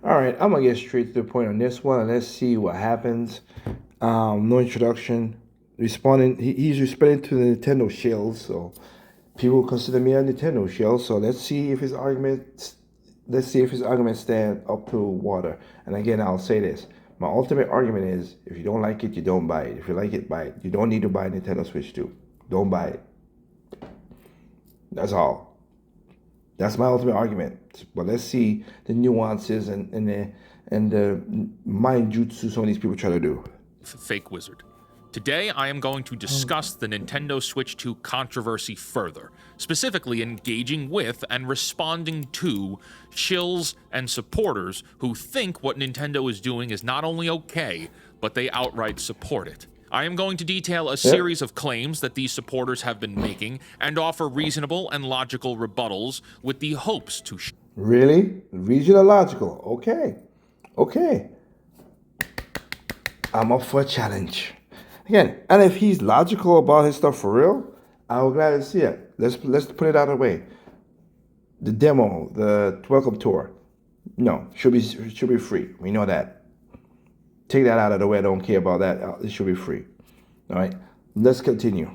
All right, I'm gonna get straight to the point on this one, and let's see what happens. No introduction. Responding, he's responding to the Nintendo shield, so people consider me a Nintendo shield. So let's see if his arguments stand up to water. And again, I'll say this: my ultimate argument is, if you don't like it, you don't buy it. If you like it, buy it. You don't need to buy a Nintendo Switch 2. Don't buy it. That's all. That's my ultimate argument. But let's see the nuances and the mind jutsu some of these people try to do. Fake wizard. Today, I am going to discuss the Nintendo Switch 2 controversy further, specifically engaging with and responding to shills and supporters who think what Nintendo is doing is not only okay, but they outright support it. I am going to detail a series of claims that these supporters have been making and offer reasonable and logical rebuttals with the hopes to Really? Regional logical. Okay. Okay. I'm up for a challenge. Again, and if he's logical about his stuff for real, I will gladly see it. Let's put it out of the way. The demo, the welcome tour, no, should be free. We know that. Take that out of the way. I don't care about that. It should be free. All right. Let's continue.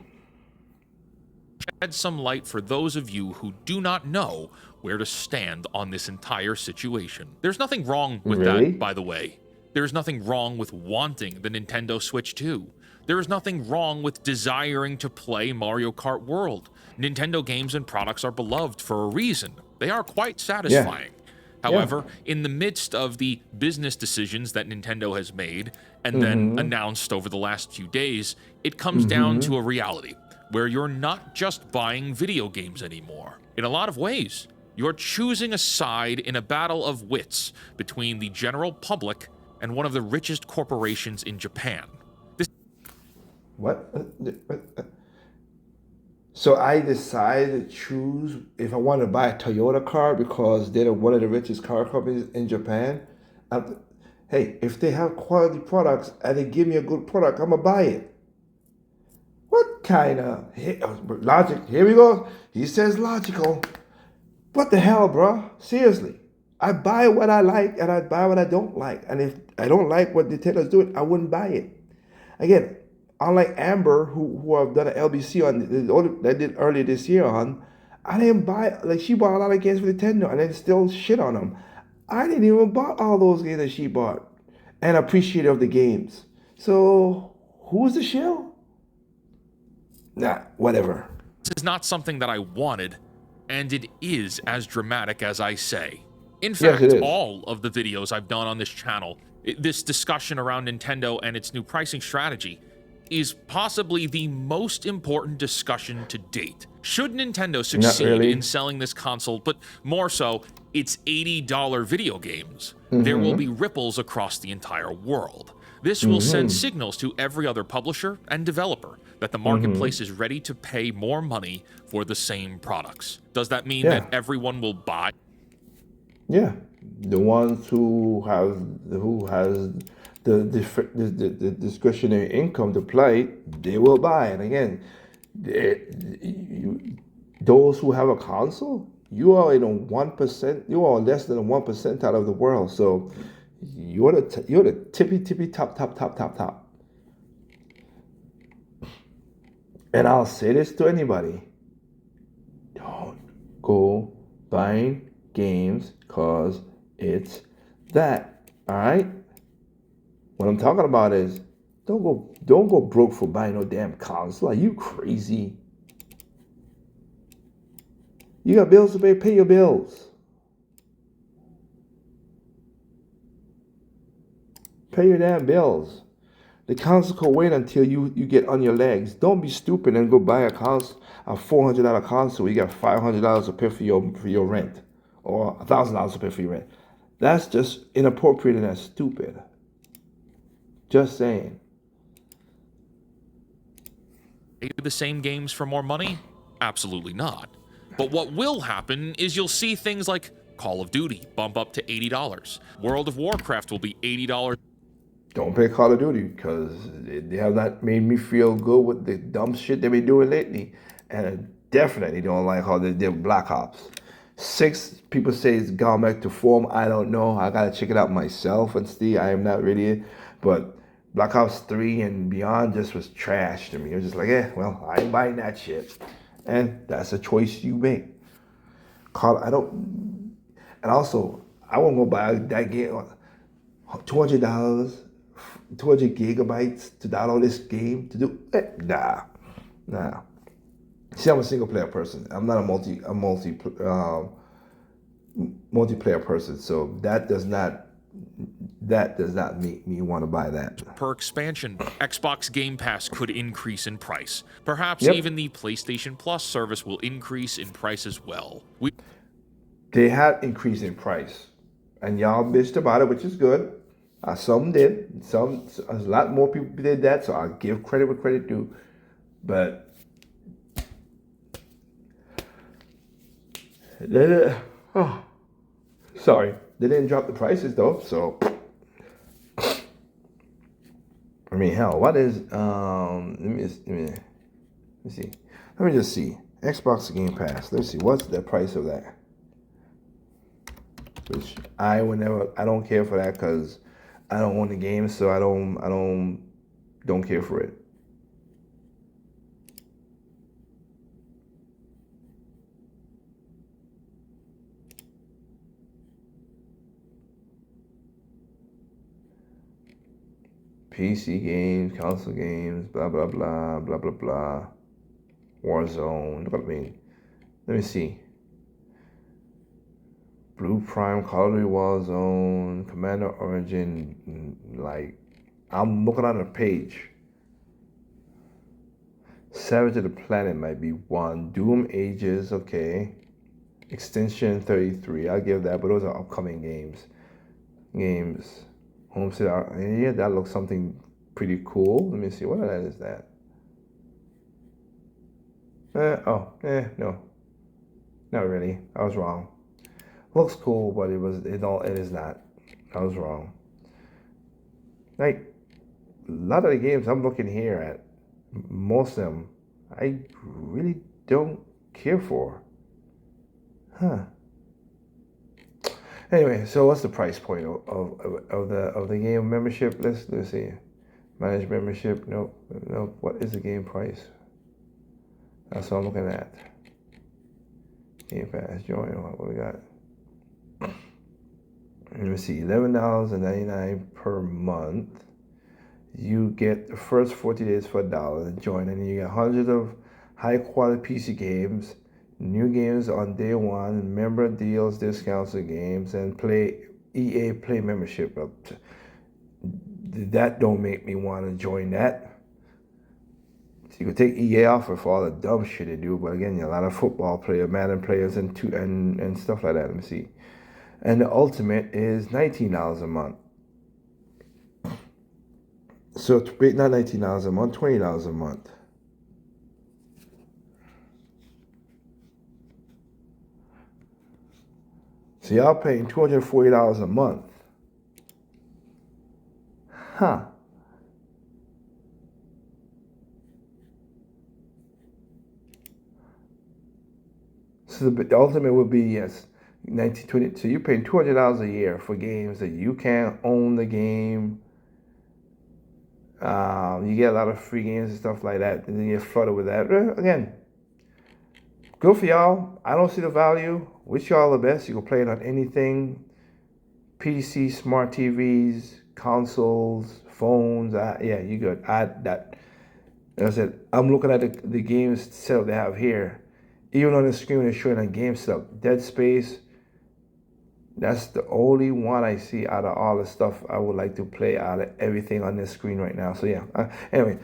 shed some light for those of you who do not know where to stand on this entire situation. There's nothing wrong with Really? that, by the way. There's nothing wrong with wanting the Nintendo Switch 2. There is nothing wrong with desiring to play Mario Kart World. Nintendo games and products are beloved for a reason. They are quite satisfying. However, in the midst of the business decisions that Nintendo has made and then announced over the last few days, it comes down to a reality where you're not just buying video games anymore. In a lot of ways, you're choosing a side in a battle of wits between the general public and one of the richest corporations in Japan. What? So I decide to choose if I want to buy a Toyota car because they're one of the richest car companies in Japan. Um, hey, if they have quality products and they give me a good product, I'm gonna buy it. What kind of logic? Here we go. He says logical. What the hell, bro? Seriously. I buy what I like and I buy what I don't like. And if I don't like what Nintendo's doing, I wouldn't buy it. Again, unlike Amber, who I've done an LBC on that did earlier this year on, I didn't buy, like, she bought a lot of games for Nintendo and then still shit on them. I didn't even buy all those games that she bought and appreciative of the games. So who's the shill? Nah, whatever. This is not something that I wanted, and it is as dramatic as I say. In Yes, fact, it is. all of the videos I've done on this channel, this discussion around Nintendo and its new pricing strategy, is possibly the most important discussion to date. Should Nintendo succeed really. in selling this console, but more so, its $80 video games, there will be ripples across the entire world. This will send signals to every other publisher and developer that the marketplace is ready to pay more money for the same products. Does that mean Yeah. that everyone will buy? Yeah, the ones who has the discretionary income to play, they will buy. And again, those who have a console, you are in a 1%. You are less than a 1% of the world. So you're the tippy top. And I'll say this to anybody: don't go buying games cause it's that. All right. What I'm talking about is don't go broke for buying no damn console. Are you crazy? You got bills to pay. Pay your bills. Pay your damn bills. The console can wait until you get on your legs. Don't be stupid and go buy a console, a $400 console. You got $500 to pay for your rent, or $1,000 to pay for your rent. That's just inappropriate and that's stupid. Just saying. The same games for more money? Absolutely not. But what will happen is you'll see things like Call of Duty bump up to $80. World of Warcraft will be $80. Don't play Call of Duty because they have not made me feel good with the dumb shit they've been doing lately. And I definitely don't like how they did Black Ops. 6 people say it's gone back to form. I don't know. I gotta check it out myself and see. I am not really, but Black Ops 3 and beyond just was trash to me. It was just like, well, I ain't buying that shit, and that's a choice you make. Call I don't, and also I won't go buy that game. $200, 200 GB to download this game to do. Nah. See, I'm a single player person. I'm not a multiplayer person. So that does not make me want to buy that. Per expansion, Xbox Game Pass could increase in price. Perhaps Yep. even the PlayStation Plus service will increase in price as well. They had increased in price, and y'all bitched about it, which is good. Some did. A lot more people did that. So I'll give credit where credit due. But sorry, they didn't drop the prices though. So I mean, hell, what is let me see. Let me just see. Xbox Game Pass. Let's see what's the price of that. Which I don't care for that because I don't own the game, so I don't care for it. PC games, console games, blah blah blah, blah blah blah. Warzone. Look at me. Let me see. Blue Prime, Call of Duty Warzone, Commander Origin. Like, I'm looking on the page. Savage of the Planet might be one. Doom Ages, okay. Extension 33, I'll give that, but those are upcoming games. Homestead, yeah, that looks something pretty cool. Let me see, what is that? No. Not really. I was wrong. Looks cool, but it is not. I was wrong. Like, a lot of the games I'm looking here at, most of them, I really don't care for. Anyway, so what's the price point of the game membership? Let's see. Manage membership. Nope. What is the game price? That's what I'm looking at. Game Pass. Join. What we got? Let me see. $11.99 per month. You get the first 40 days for $1. Join, and you get hundreds of high quality PC games. New games on day one, member deals, discounts of games, and EA Play membership. That don't make me want to join that. So you could take EA off for all the dumb shit they do, but again, a lot of football players, Madden players, and stuff like that. Let me see. And the ultimate is $19 a month. So not $19 a month, $20 a month. So y'all paying $240 a month. So the ultimate would be, yes, 1920. So you're paying $200 a year for games that you can't own the game. You get a lot of free games and stuff like that, and then you get flooded with that. Again, good for y'all. I don't see the value. Wish y'all the best. You can play it on anything: PC, smart TVs, consoles, phones. Yeah, you good. Like I said, I'm looking at the games setup they have here. Even on the screen, they're showing a game setup. Dead Space. That's the only one I see out of all the stuff I would like to play out of everything on this screen right now. So yeah. Anyway,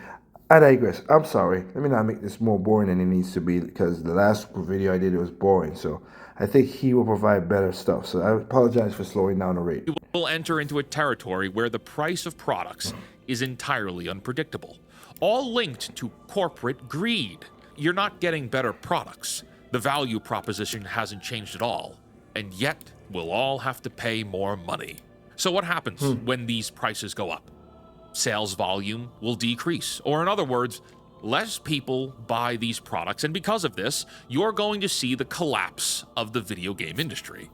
I digress. I'm sorry. Let me not make this more boring than it needs to be, because the last video I did, it was boring. So I think he will provide better stuff. So I apologize for slowing down the rate. We will enter into a territory where the price of products is entirely unpredictable, all linked to corporate greed. You're not getting better products. The value proposition hasn't changed at all, and yet we'll all have to pay more money. So what happens when these prices go up? Sales volume will decrease, or in other words, Less people buy these products, and because of this, you're going to see the collapse of the video game industry.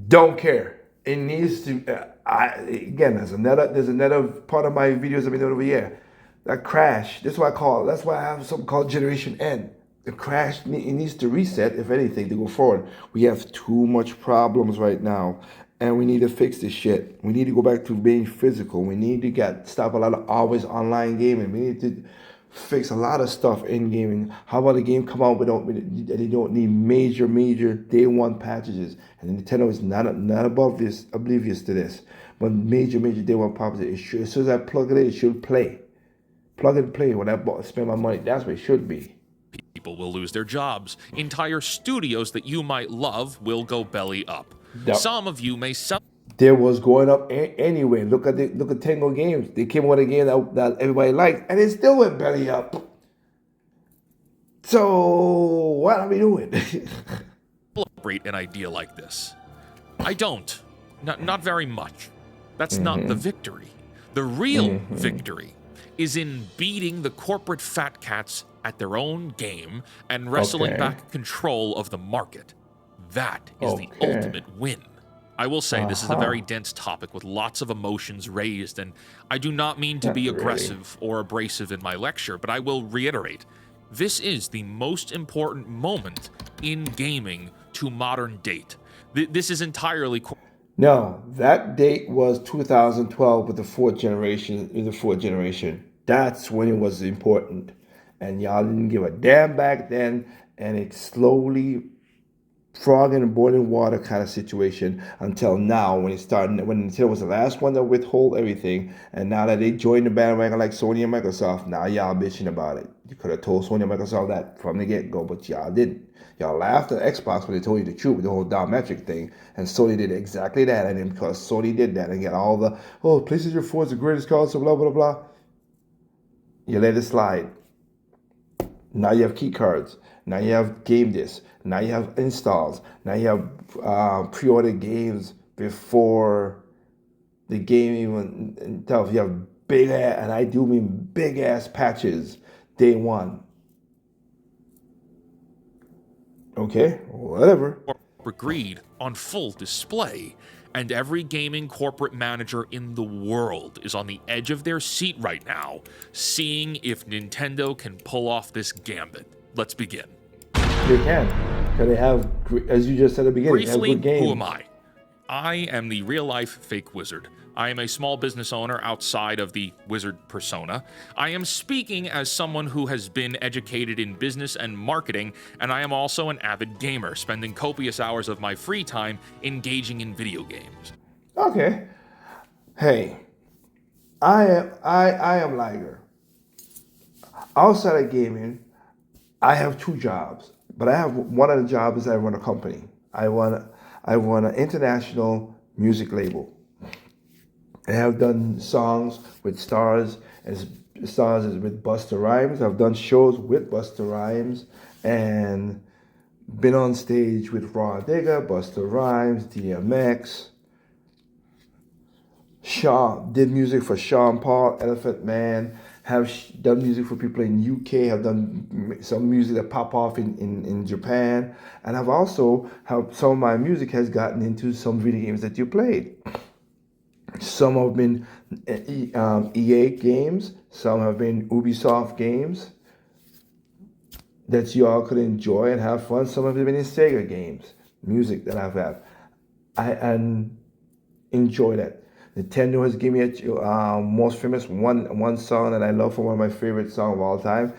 Don't care. It needs to. Again, there's another part of my videos I've been doing over here. That crash. That's what I call. That's why I have something called Generation N. The crash. It needs to reset, if anything, to go forward. We have too much problems right now, and we need to fix this shit. We need to go back to being physical. We need to stop a lot of always online gaming. We need to fix a lot of stuff in gaming. How about a game come out they don't need major day one patches? And Nintendo is not oblivious to this. But major day one patches, as soon as I plug it in, it should play. Plug and play when I spend my money. That's what it should be. People will lose their jobs. Entire studios that you might love will go belly up. Yep. Some of you may sell. There was going up anyway. Look at Tango Games. They came with a game that everybody liked, and it still went belly up. So what are we doing? Celebrate an idea like this. I don't. Not very much. That's not the victory. The real victory is in beating the corporate fat cats at their own game and wrestling back control of the market. That is the ultimate win. I will say this is a very dense topic with lots of emotions raised, and I do not mean to be aggressive or abrasive in my lecture, but I will reiterate, this is the most important moment in gaming to modern date. This is entirely... No, that date was 2012 with the fourth generation. That's when it was important. And y'all didn't give a damn back then, and it slowly frog in boiling water kind of situation until now when Nintendo was the last one to withhold everything, and now that they joined the bandwagon like Sony and Microsoft, now y'all bitching about it. You could have told Sony and Microsoft that from the get-go, but y'all didn't. Y'all laughed at Xbox when they told you the truth with the whole diametric thing, and Sony did exactly that, and then because Sony did that and got all the, PlayStation 4 is the greatest console, blah, blah, blah, you let it slide. Now you have key cards. Now you have game discs. Now you have installs. Now you have pre-ordered games before the game even tells you have big ass, and I do mean big ass patches day one. Okay, whatever. Greed on full display, and every gaming corporate manager in the world is on the edge of their seat right now, seeing if Nintendo can pull off this gambit. Let's begin. They can, because they have, as you just said at the beginning, Briefly, they have good games. who am I? I am the real-life fake wizard. I am a small business owner outside of the wizard persona. I am speaking as someone who has been educated in business and marketing, and I am also an avid gamer, spending copious hours of my free time engaging in video games. Okay. Hey, I am Liger. Outside of gaming, I have two jobs, but I have one of the jobs is I run a company. I run an international music label. I have done songs with stars with Busta Rhymes. I've done shows with Busta Rhymes and been on stage with Raw Digga, Busta Rhymes, DMX. Did music for Sean Paul, Elephant Man. Have done music for people in UK. Have done some music that pop off in Japan. And I've also some of my music has gotten into some video games that you played. Some have been EA games. Some have been Ubisoft games that you all could enjoy and have fun. Some have been in Sega games, music that I've had. I enjoy that. Nintendo has given me a most famous one song that I love from one of my favorite songs of all time,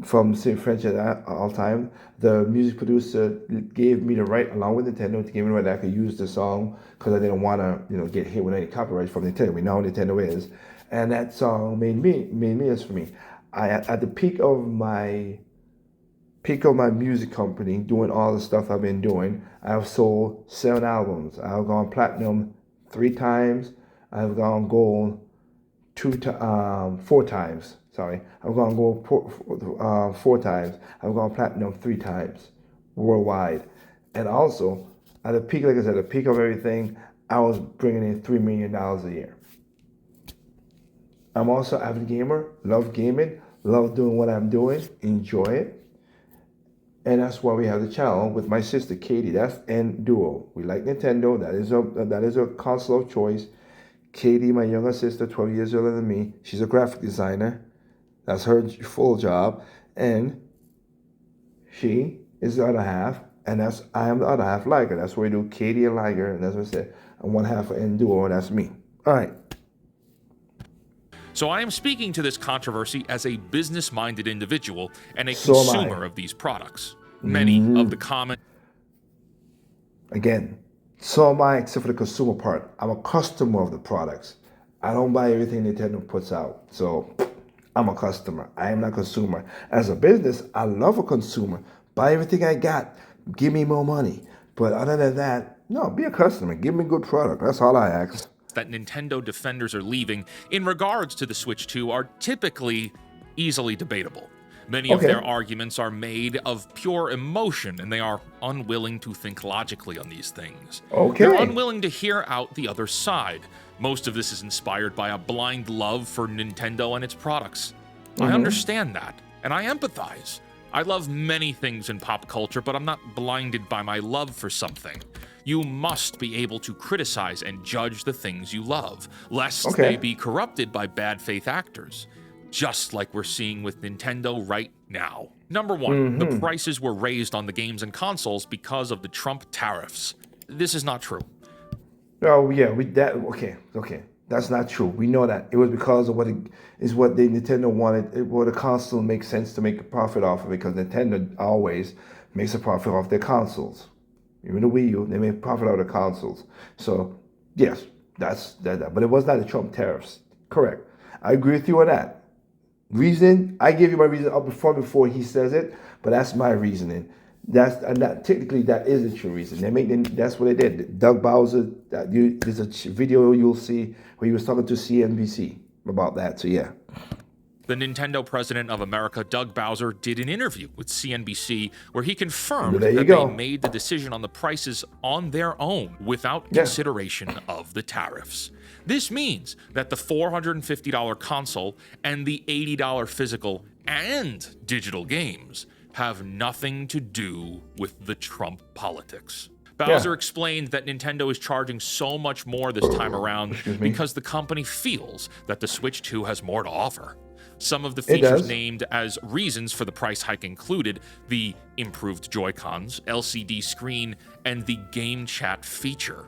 from Saint French at all time. The music producer gave me the right, along with Nintendo, to give me the right that I could use the song because I didn't want to, get hit with any copyright from Nintendo. We know how Nintendo is, and that song made millions for me. At the peak of my music company, doing all the stuff I've been doing, I've sold 7 albums. I've gone platinum 3 times. I've gone gold 4 times. Sorry, I've gone gold 4 times. I've gone platinum 3 times worldwide. And also, at the peak, like I said, the peak of everything, I was bringing in $3 million a year. I'm also an avid gamer, love gaming, love doing what I'm doing, enjoy it. And that's why we have the channel with my sister Katie. That's N Duo. We like Nintendo. That is a console of choice. Katie, my younger sister, 12 years older than me, she's a graphic designer. That's her full job. And she is the other half, and I am the other half, Liger. That's what we do, Katie and Liger, and that's what I said. And one half of N Duo, and that's me. All right. So I am speaking to this controversy as a business-minded individual and a So am I. consumer of these products. Many of the common Again, so am I, except for the consumer part. I'm a customer of the products. I don't buy everything Nintendo puts out. So I'm a customer. I am not a consumer. As a business, I love a consumer. Buy everything I got. Give me more money. But other than that, no, be a customer. Give me a good product. That's all I ask. that Nintendo defenders are leaving in regards to the Switch 2 are typically easily debatable. Many of Okay. their arguments are made of pure emotion, and they are unwilling to think logically on these things. Okay. They're unwilling to hear out the other side. Most of this is inspired by a blind love for Nintendo and its products. I understand that, and I empathize. I love many things in pop culture, but I'm not blinded by my love for something. You must be able to criticize and judge the things you love, lest Okay. they be corrupted by bad faith actors, just like we're seeing with Nintendo right now. Number one, the prices were raised on the games and consoles because of the Trump tariffs. This is not true. Oh yeah, with that. Okay. That's not true. We know that it was because of what the Nintendo wanted. What the console makes sense to make a profit off of it, because Nintendo always makes a profit off their consoles. Even the Wii U, they make profit out of the consoles. So yes, that's that. But it was not the Trump tariffs. Correct. I agree with you on that. Reason, I gave you my reason up before he says it, but that's my reasoning. Technically that is the true reason. That's what they did. Doug Bowser. There's a video you'll see where he was talking to CNBC about that. So yeah. The Nintendo president of America, Doug Bowser, did an interview with CNBC where he confirmed There you that go. they made the decision on the prices on their own without Yeah. consideration of the tariffs. This means that the $450 console and the $80 physical and digital games have nothing to do with the Trump politics. Bowser explained that Nintendo is charging so much more this time around Excuse me. because the company feels that the Switch 2 has more to offer. Some of the It features does. named as reasons for the price hike included the improved Joy-Cons, LCD screen, and the game chat feature.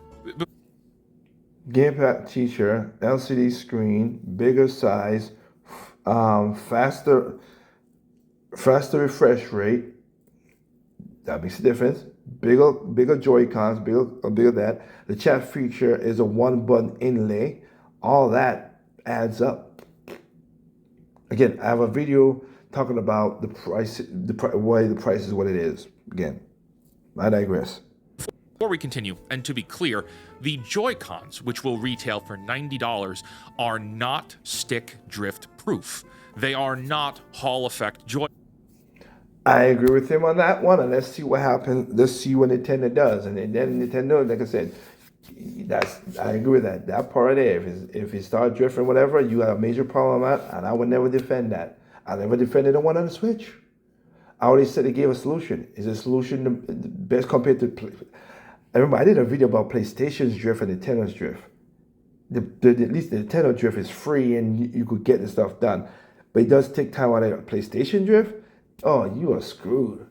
Gamepad feature, LCD screen, bigger size, faster refresh rate. That makes a difference. Bigger Joy-Cons, bigger that. The chat feature is a one-button inlay. All that adds up. Again, I have a video talking about the price, why the price is what it is. Again, I digress. Before we continue, and to be clear, the Joy-Cons, which will retail for $90, are not stick drift proof. They are not Hall effect Joy. I agree with him on that one, and let's see what happens. Let's see what Nintendo does, and then Nintendo, like I said, I agree with that. That part there, if it start drifting, whatever, you got a major problem with that, and I would never defend that. I never defended the one on the Switch. I already said they gave a solution. Is the solution the best compared to? I remember I did a video about PlayStation's drift and Nintendo's drift. At least the Nintendo drift is free and you could get the stuff done, but it does take time out of PlayStation drift. Oh, you are screwed.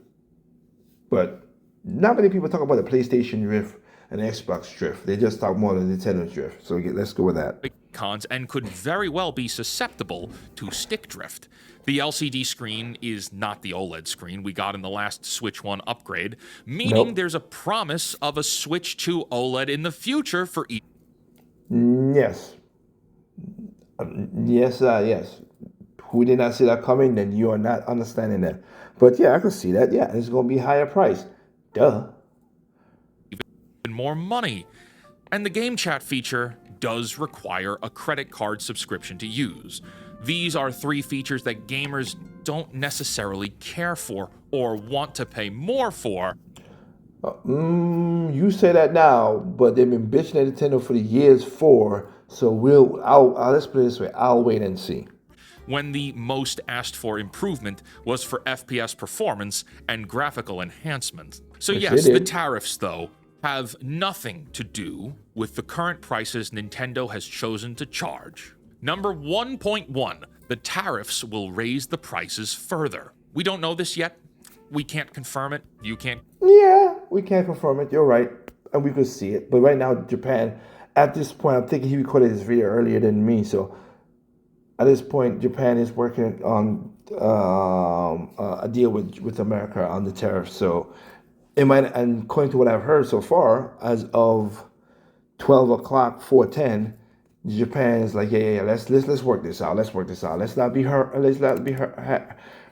But not many people talk about the PlayStation drift and the Xbox drift. They just talk more than the Nintendo drift. So let's go with that. Cons and could very well be susceptible to stick drift. The LCD screen is not the OLED screen we got in the last Switch 1 upgrade, meaning Nope. there's a promise of a Switch 2 OLED in the future for each. Yes. Yes. Who did not see that coming, then you are not understanding that. But yeah, I can see that. Yeah, it's going to be higher price. Duh. More money. And the game chat feature does require a credit card subscription to use. These are three features that gamers don't necessarily care for or want to pay more for. You say that now, but they've been bitching at Nintendo for the years for. So let's put it this way. I'll wait and see. when the most asked for improvement was for FPS performance and graphical enhancement. So Which yes, they the did. tariffs, though, have nothing to do with the current prices Nintendo has chosen to charge. Number 1.1, the tariffs will raise the prices further. We don't know this yet. We can't confirm it. You can't. Yeah, we can't confirm it. You're right, and we could see it. But right now, Japan, at this point, I'm thinking he recorded this video earlier than me. So at this point, Japan is working on a deal with America on the tariffs. So it might, and according to what I've heard so far, as of 12 o'clock, 4:10, Japan is like, yeah. Let's work this out. Let's work this out. Let's not be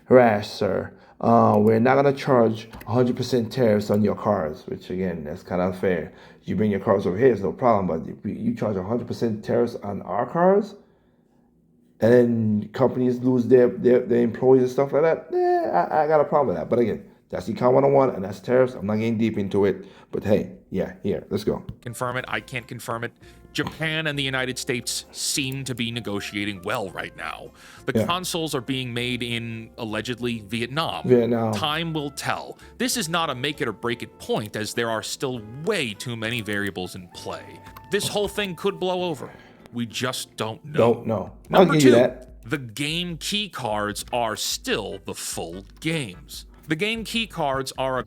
harassed, sir. We're not gonna charge 100% tariffs on your cars, which again, that's kind of unfair. You bring your cars over here, it's no problem. But if you charge 100% tariffs on our cars, and then companies lose their employees and stuff like that, I got a problem with that. But again, that's Econ 101, and that's tariffs. I'm not getting deep into it. But hey, yeah, here, let's go. Confirm it. I can't confirm it. Japan and the United States seem to be negotiating well right now. The Yeah. consoles are being made in allegedly Vietnam. Vietnam. Time will tell. This is not a make it or break it point, as there are still way too many variables in play. This whole thing could blow over. We just don't know. Don't know. I'll Number give two, you that. the game key cards are still the full games. The game key cards are a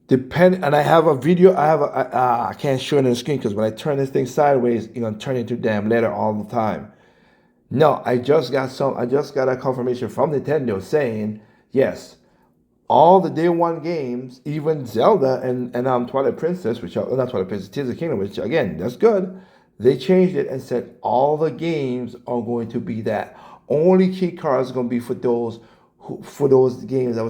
And I have a video. I can't show it on the screen because when I turn this thing sideways, you're gonna turn into a damn letter all the time. No, I just got a confirmation from Nintendo saying yes, all the day one games, even Zelda and Twilight Princess, which are not Twilight Princess, Tears of the Kingdom, which again that's good. They changed it and said all the games are going to be that. Only key cards are going to be for those games that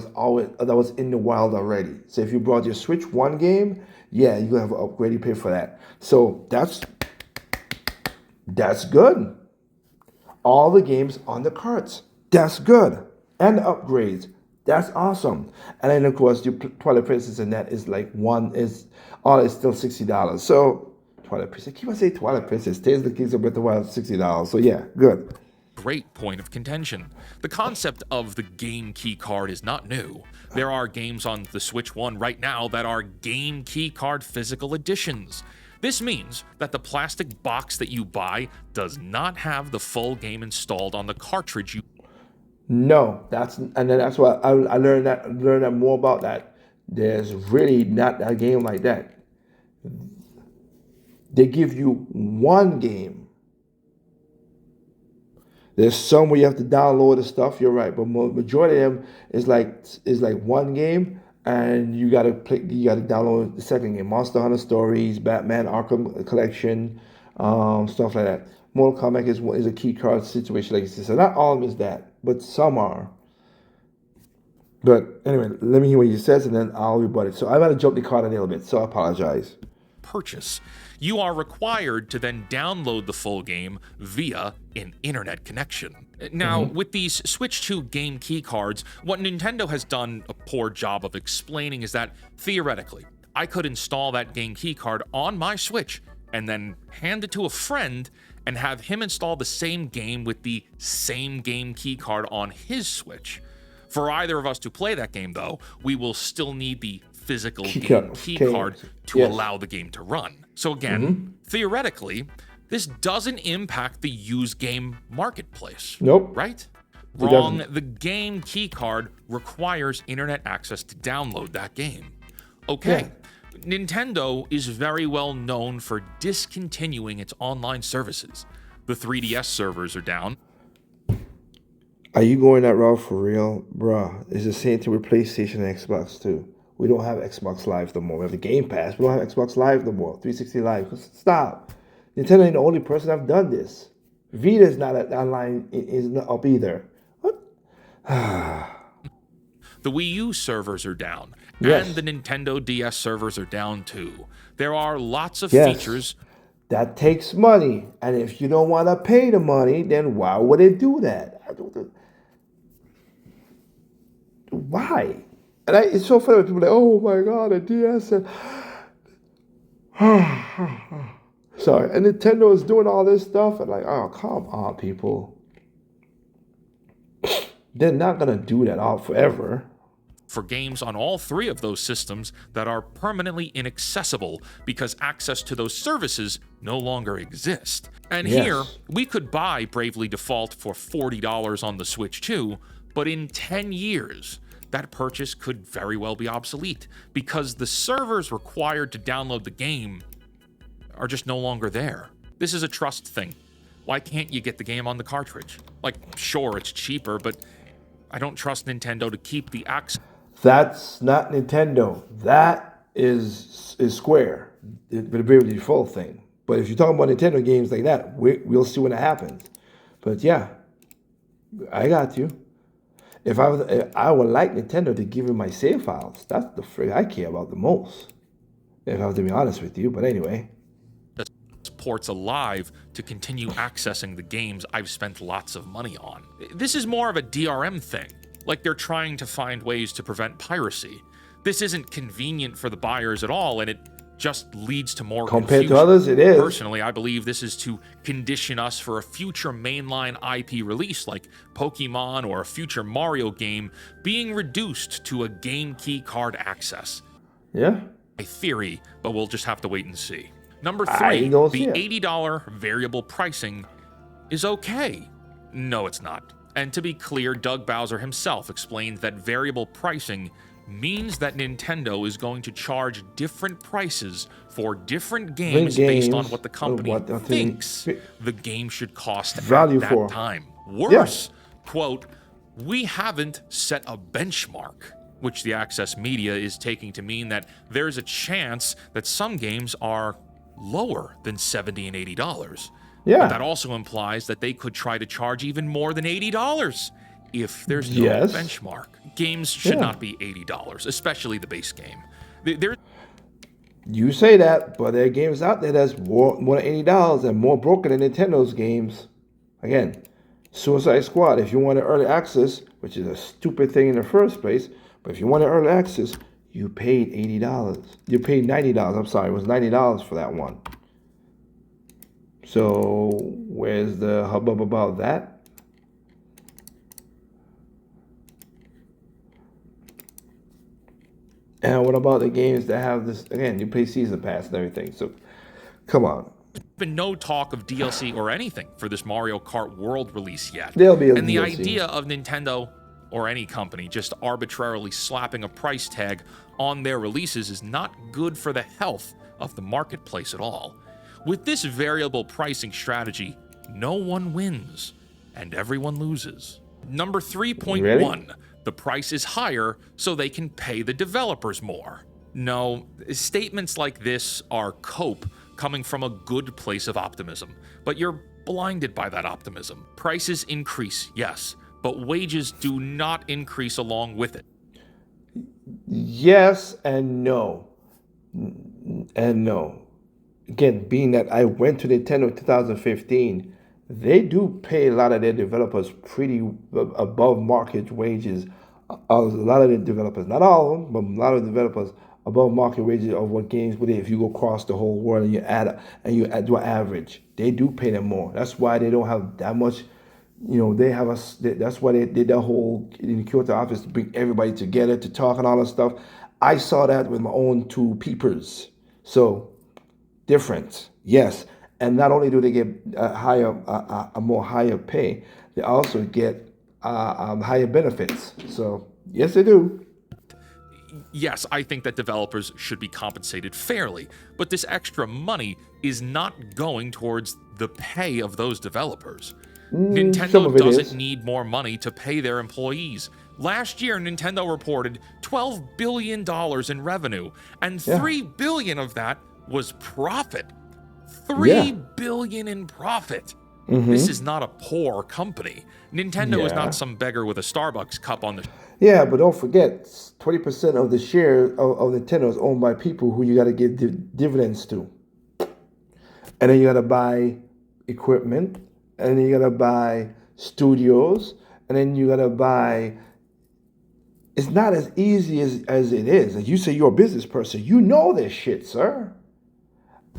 was in the wild already. So if you brought your Switch One game, yeah, you have an upgrade. You pay for that. So that's good. All the games on the carts. That's good. And the upgrades. That's awesome. And then of course your Twilight Princess and that is like it's still $60. So Twilight Princess. I keep on saying Twilight Princess. Tales of the Kingdom of Breath of the Wild $60. So yeah, good. great point of contention. The concept of the game key card is not new. There are games on the Switch 1 right now that are game key card physical editions. This means that the plastic box that you buy does not have the full game installed on the cartridge you. No, that's why I learned that more about that. There's really not a game like that. They give you one game. There's some where you have to download the stuff. You're right, but majority of them is like one game, and you gotta download the second game. Monster Hunter Stories, Batman Arkham Collection, stuff like that. Mortal Kombat is a key card situation like this. So not all of them is that, but some are. But anyway, let me hear what he says, and then I'll rebut it. So I'm gonna jump the card a little bit, so I apologize. Purchase. You are required to then download the full game via an internet connection. Now, with these Switch 2 game key cards, what Nintendo has done a poor job of explaining is that, theoretically, I could install that game key card on my Switch and then hand it to a friend and have him install the same game with the same game key card on his Switch. For either of us to play that game, though, we will still need the physical game key card to allow the game to run. So again, theoretically, this doesn't impact the used game marketplace. Nope. Right? Wrong. The game key card requires internet access to download that game. Okay. Nintendo is very well known for discontinuing its online services. The 3DS servers are down. Are you going that route for real? Bruh, it's the same thing with PlayStation and Xbox too. We don't have Xbox Live no more. We have the Game Pass. We don't have Xbox Live no more. 360 Live. Stop. Nintendo ain't the only person that's done this. Vita's not online, is not up either. What? The Wii U servers are down, Yes. and the Nintendo DS servers are down too. There are lots of features. That takes money. And if you don't want to pay the money, then why would they do that? Why? And it's so funny when people are like, oh my God, a DS. Sorry. And Nintendo is doing all this stuff. And like, oh, come on, people. They're not gonna do that all forever. for games on all three of those systems that are permanently inaccessible because access to those services no longer exist. And here, Yes. we could buy Bravely Default for $40 on the Switch too, but in 10 years, that purchase could very well be obsolete because the servers required to download the game are just no longer there. This is a trust thing. Why can't you get the game on the cartridge? Like, sure, it's cheaper, but I don't trust Nintendo to keep the access. That's not Nintendo. That is Square, the Bravely Default thing. But if you're talking about Nintendo games like that, we'll see when it happens. But yeah, I got you. If I would like Nintendo to give me my save files. That's the frig I care about the most. If I have to be honest with you. But anyway, Ports alive to continue accessing the games I've spent lots of money on. This is more of a DRM thing, like they're trying to find ways to prevent piracy. This isn't convenient for the buyers at all, and it just leads to more compared confusion. to others, it is. Personally, I believe this is to condition us for a future mainline IP release like Pokemon or a future Mario game being reduced to a game key card access. Yeah. My theory, but we'll just have to wait and see. Number I three, don't see the it. $80 variable pricing is okay. No, it's not. And to be clear, Doug Bowser himself explained that variable pricing means that Nintendo is going to charge different prices for different games based on what the company thinks the game should cost Value at for. that time. Worse, quote, we haven't set a benchmark, which the Access Media is taking to mean that there's a chance that some games are lower than $70 and $80. Yeah. But that also implies that they could try to charge even more than $80 if there's no Yes. benchmark. Games should Yeah. not be $80, especially the base game. There, You say that, but there are games out there that's more than $80 and more broken than Nintendo's games. Again, Suicide Squad, if you want an early access, which is a stupid thing in the first place, but if you want an early access, you paid $80. You paid $90. I'm sorry, it was $90 for that one. So where's the hubbub about that? And what about the games that have this? Again, you pay season pass and everything. So come on. been no talk of DLC or anything for this Mario Kart World release yet. There'll be a and the DLC. idea of Nintendo or any company just arbitrarily slapping a price tag on their releases is not good for the health of the marketplace at all. With this variable pricing strategy, no one wins and everyone loses. Number 3.1, Ready? the price is higher so they can pay the developers more. No, statements like this are cope coming from a good place of optimism, but you're blinded by that optimism. Prices increase, yes, but wages do not increase along with it. Yes and no. And no. Again, being that I went to Nintendo in 2015, they do pay a lot of their developers pretty above market wages. A lot of the developers, not all of them, but a lot of developers above market wages of what games would. If you go across the whole world and you do an average, they do pay them more. That's why they don't have that much. You know, they have that's why they did that whole in the Kyoto office to bring everybody together to talk and all that stuff. I saw that with my own two peepers. So different, yes. And not only do they get a more higher pay, they also get higher benefits. So yes, they do. Yes, I think that developers should be compensated fairly, but this extra money is not going towards the pay of those developers. Some Nintendo of it doesn't is. need more money to pay their employees. Last year, Nintendo reported $12 billion in revenue, and $3 billion of that was profit. $3 billion in profit. This is not a poor company. Nintendo is Yeah. not some beggar with a Starbucks cup on the. Yeah, but don't forget, 20% of the share of Nintendo is owned by people who you got to give dividends to. And then you got to buy equipment, and then you got to buy studios, and then you got to buy. It's not as easy as it is. Like you say you're a business person. You know this shit, sir.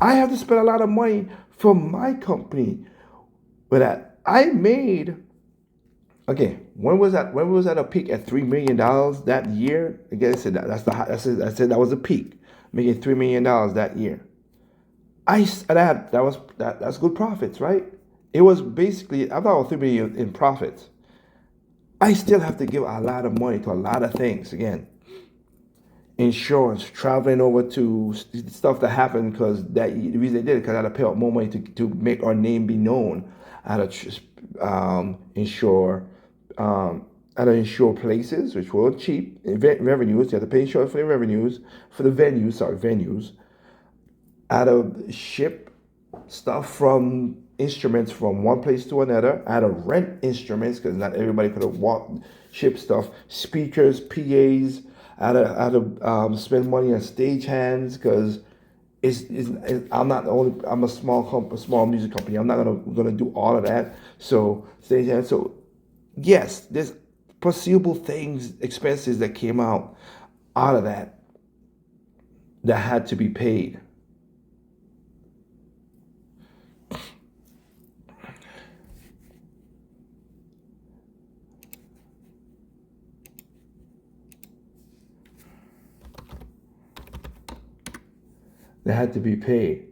I have to spend a lot of money for my company. But I made Okay, when was that? When was that a peak at $3 million that year? Again, I said I said that was a peak, making $3 million that year. That's good profits, right? It was basically I thought it was 3 million in profits. I still have to give a lot of money to a lot of things. Again, insurance, traveling over to stuff that happened because the reason they did it because I had to pay out more money to make our name be known. I had to insure, um, I had to insure places which were cheap. Revenues, you had to pay insurance for the revenues for the venues. Sorry, venues. I had to ship stuff from instruments from one place to another. I had to rent instruments because not everybody could have ship stuff. Speakers, PAs. I had to spend money on stagehands because I'm not the only. I'm a small music company. I'm not gonna do all of that. So stagehands. So yes, there's foreseeable things, expenses that came out of that had to be paid. That had to be paid.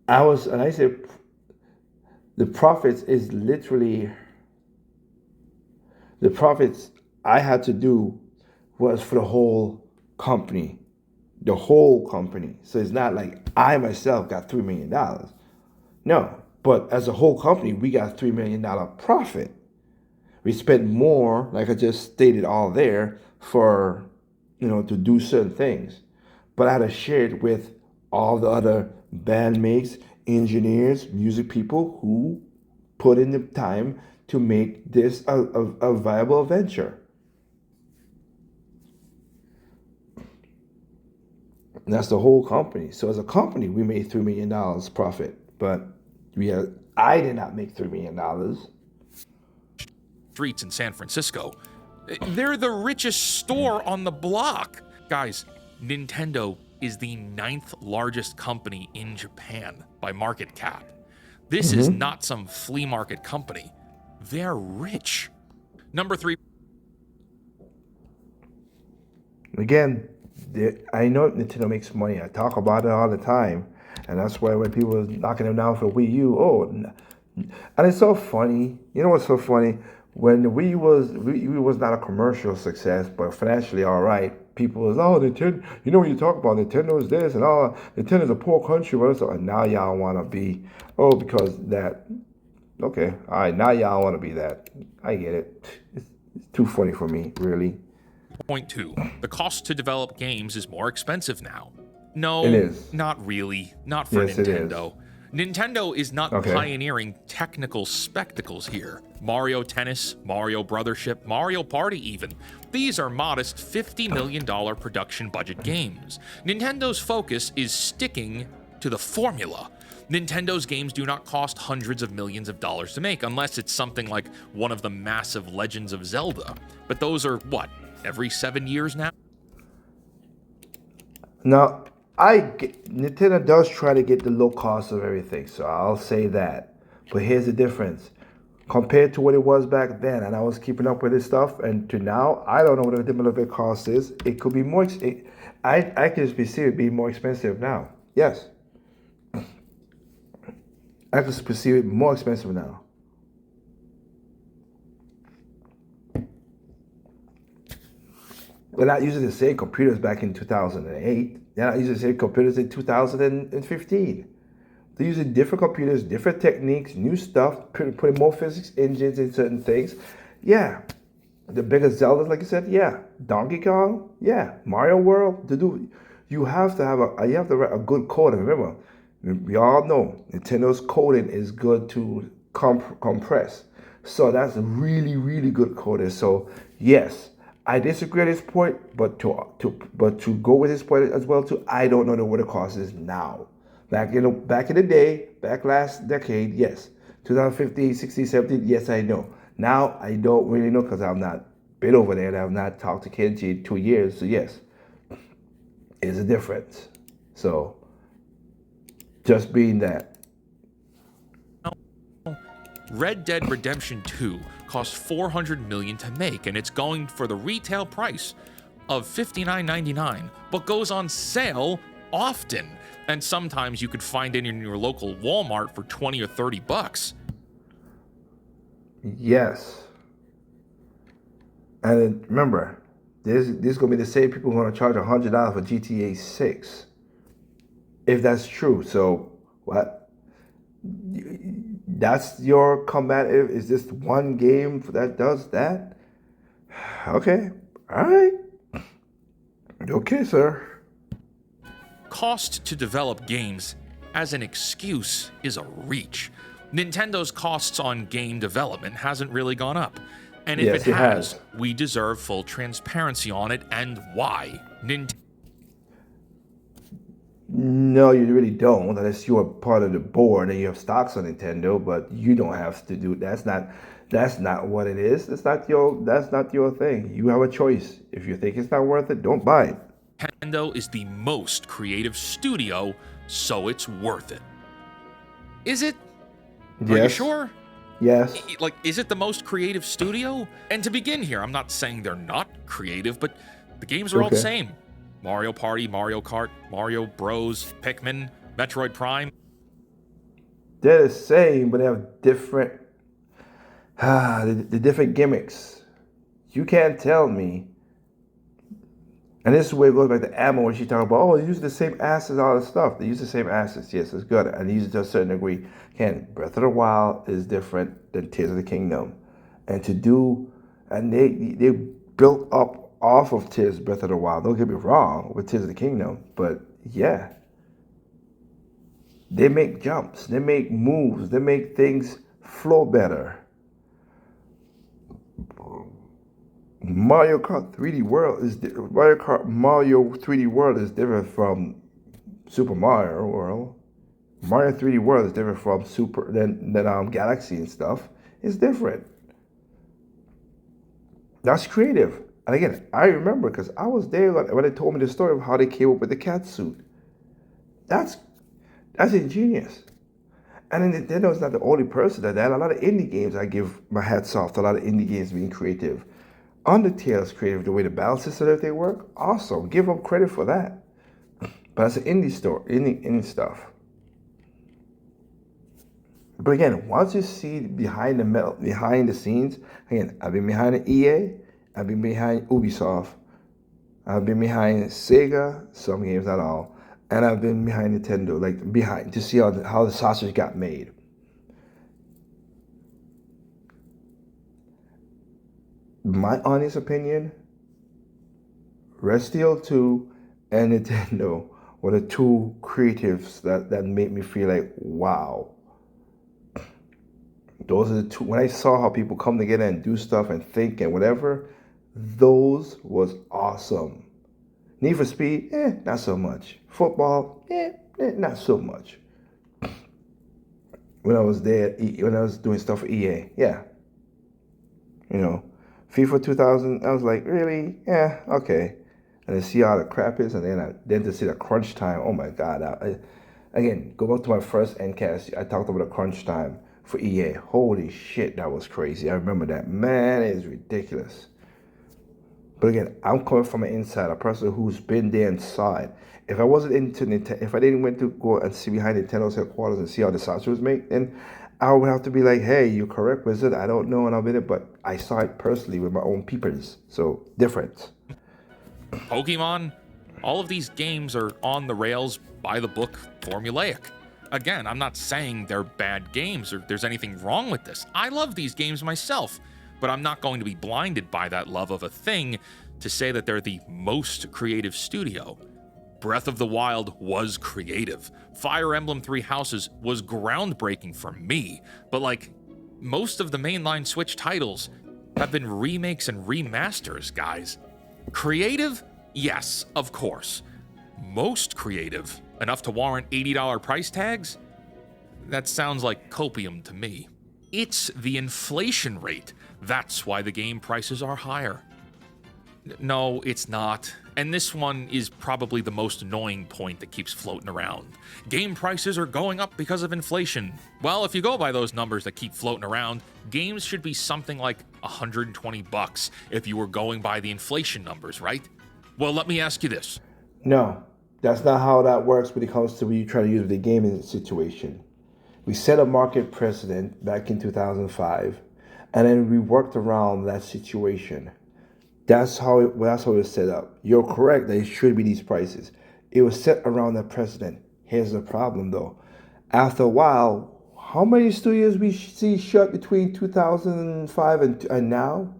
And I said the profits is literally the profits I had to do was for the whole company, the whole company. So it's not like I myself got $3 million. No, but as a whole company, we got $3 million profit. We spent more, like I just stated all there, for to do certain things. But I had to share it with all the other bandmates, engineers, music people who put in the time to make this a viable venture. And that's the whole company. So as a company, we made $3 million profit, but I did not make $3 million. Streets in San Francisco. They're the richest store on the block. Guys, Nintendo is the ninth largest company in Japan by market cap. This is not some flea market company. They're rich. Number 3. Again, I know Nintendo makes money. I talk about it all the time, and that's why when people are knocking them down for Wii U, and it's so funny. You know what's so funny? When the Wii U was not a commercial success, but financially all right. People was Nintendo. You know when you talk about Nintendo is this and all. Nintendo's a poor country, but so and now y'all want to be because that. Okay, all right. Now y'all want to be that. I get it. It's too funny for me, really. Point 2. The cost to develop games is more expensive now. It No, is. not really. Not for Yes, it is. Nintendo. Nintendo is not Okay. pioneering technical spectacles here. Mario Tennis, Mario Brothership, Mario Party even. These are modest $50 million production budget games. Nintendo's focus is sticking to the formula. Nintendo's games do not cost hundreds of millions of dollars to make unless it's something like one of the massive Legends of Zelda. But those are, what, every 7 years now? Now, Nintendo does try to get the low cost of everything, so I'll say that. But here's the difference. Compared to what it was back then, and I was keeping up with this stuff, and to now, I don't know what the development cost is. It could be more. I can just see it being more expensive now. Yes, I can perceive it more expensive now. They're not using the same computers back in 2008. They're not using the same computers in 2015. They're using different computers, different techniques, new stuff, putting more physics engines in certain things. Yeah. The bigger Zeldas, like you said, yeah. Donkey Kong, yeah. Mario World, you have to write a good code. And remember, we all know Nintendo's coding is good to compress. So that's a really, really good coding. So yes, I disagree at this point, but to go with this point as well too, I don't know what the cost is now. Back in the day, back last decade, yes. 2015, 16, 17, yes, I know. Now I don't really know because I've not been over there and I've not talked to Kenji in 2 years. So yes, it's a difference. So just being that. Red Dead Redemption 2 cost $400 million to make, and it's going for the retail price of $59.99, but goes on sale often. And sometimes you could find it in your local Walmart for 20 or 30 bucks. Yes. And then, remember, this is going to be the same people who are going to charge $100 for GTA 6. If that's true. So, what? That's your combative? Is this one game that does that? Okay. All right. Okay, sir. Cost to develop games as an excuse is a reach. Nintendo's costs on game development hasn't really gone up. And if Yes, it it has, has. we deserve full transparency on it and why. No, you really don't, unless you're part of the board and you have stocks on Nintendo. But you don't have to do. That's not what it is. That's not your thing. You have a choice. If you think it's not worth it, don't buy it. Nintendo is the most creative studio, so it's worth it. Is it? Are you Yes. sure? Yes. Like, is it the most creative studio? And to begin here, I'm not saying they're not creative, but the games are all the Okay. same. Mario Party, Mario Kart, Mario Bros, Pikmin, Metroid Prime. They're the same, but they have different the different gimmicks. You can't tell me. And this is where it goes back to Ammo when she talking about, oh, they use the same assets, all this stuff. They use the same assets. Yes, it's good. And they use it to a certain degree. Again, Breath of the Wild is different than Tears of the Kingdom. And they built up off of Breath of the Wild. Don't get me wrong with Tears of the Kingdom. But yeah. They make jumps. They make moves. They make things flow better. Mario 3D World is different from Super Mario World. Mario 3D World is different from Galaxy and stuff. It's different. That's creative. And again, I remember because I was there when they told me the story of how they came up with the cat suit. That's ingenious. And then Nintendo's not the only person that. A lot of indie games, I give my hats off to a lot of indie games being creative. Undertale's creative, the way the balance system and everything work, awesome. Give them credit for that. But it's an indie store, indie stuff. But again, once you see behind the scenes, again, I've been behind the EA, I've been behind Ubisoft, I've been behind Sega, some games, not all, and I've been behind Nintendo, like behind to see how the sausage got made. My honest opinion, Red Steel 2 and Nintendo were the two creatives that made me feel like, wow. Those are the two. When I saw how people come together and do stuff and think and whatever, those was awesome. Need for Speed, not so much. Football, not so much. When I was there, when I was doing stuff for EA, yeah. You know, FIFA 2000, I was like, really? Yeah, okay. And to see how the crap is, and then to see the crunch time, oh my God. Again, go back to my first Endcast, I talked about the crunch time for EA. Holy shit, that was crazy. I remember that. Man, it is ridiculous. But again, I'm coming from an inside, a person who's been there inside. If I wasn't into Nintendo, if I didn't went to go and see behind Nintendo's headquarters and see how the sausage was made, then I would have to be like, hey, you're correct, Wizard. I don't know, and I'll be it, but I saw it personally with my own peepers. So, different. Pokemon, all of these games are on the rails, by the book, formulaic. Again, I'm not saying they're bad games or there's anything wrong with this. I love these games myself, but I'm not going to be blinded by that love of a thing to say that they're the most creative studio. Breath of the Wild was creative. Fire Emblem Three Houses was groundbreaking for me, but like most of the mainline Switch titles have been remakes and remasters, guys. Creative? Yes, of course. Most creative? Enough to warrant $80 price tags? That sounds like copium to me. It's the inflation rate. That's why the game prices are higher. No, it's not. And this one is probably the most annoying point that keeps floating around. Game prices are going up because of inflation. Well, if you go by those numbers that keep floating around, games should be something like $120 if you were going by the inflation numbers, right? Well, let me ask you this. No, that's not how that works when it comes to when you try to use the gaming situation. We set a market precedent back in 2005, and then we worked around that situation. That's how it was set up. You're correct that it should be these prices. It was set around that precedent. Here's the problem though. After a while, how many studios we see shut between 2005 and now?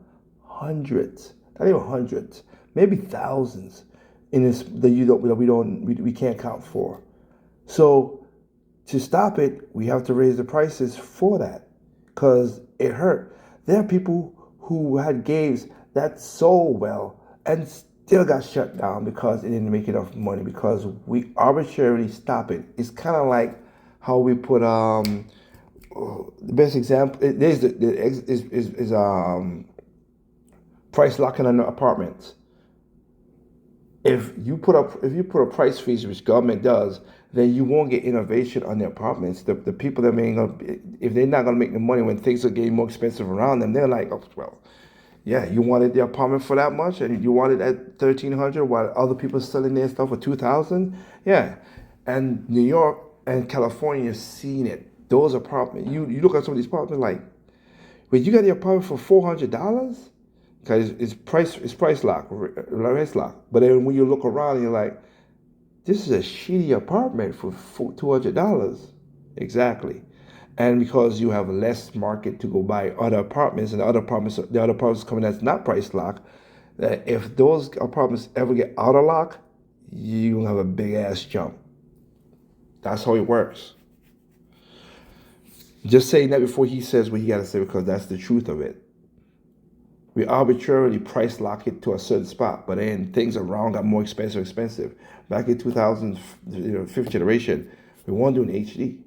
Hundreds. Not even hundreds. Maybe thousands in this that we can't count for. So to stop it, we have to raise the prices for that because it hurt. There are people who had games that sold well and still got shut down because it didn't make enough money because we arbitrarily stop it. It's kind of like how we put the best example is price locking on apartments. If you put a price freeze, which government does, then you won't get innovation on the apartments. The people that if they're not gonna make the money when things are getting more expensive around them, they're like, oh well, yeah, you wanted the apartment for that much, and you wanted at 1,300, while other people selling their stuff for 2,000. Yeah, and New York and California seen it. Those apartments, you look at some of these apartments like, wait, you got the apartment for $400? Because it's price lock, price lock. But then when you look around, you're like, this is a shitty apartment for $200. Exactly. And because you have less market to go buy other apartments, and the other apartments coming that's not price lock, that if those apartments ever get out of lock, you're gonna have a big ass jump. That's how it works. Just saying that before he says what he gotta say, because that's the truth of it. We arbitrarily price lock it to a certain spot, but then things around got more expensive. Back in 2000, fifth generation, we weren't doing HD.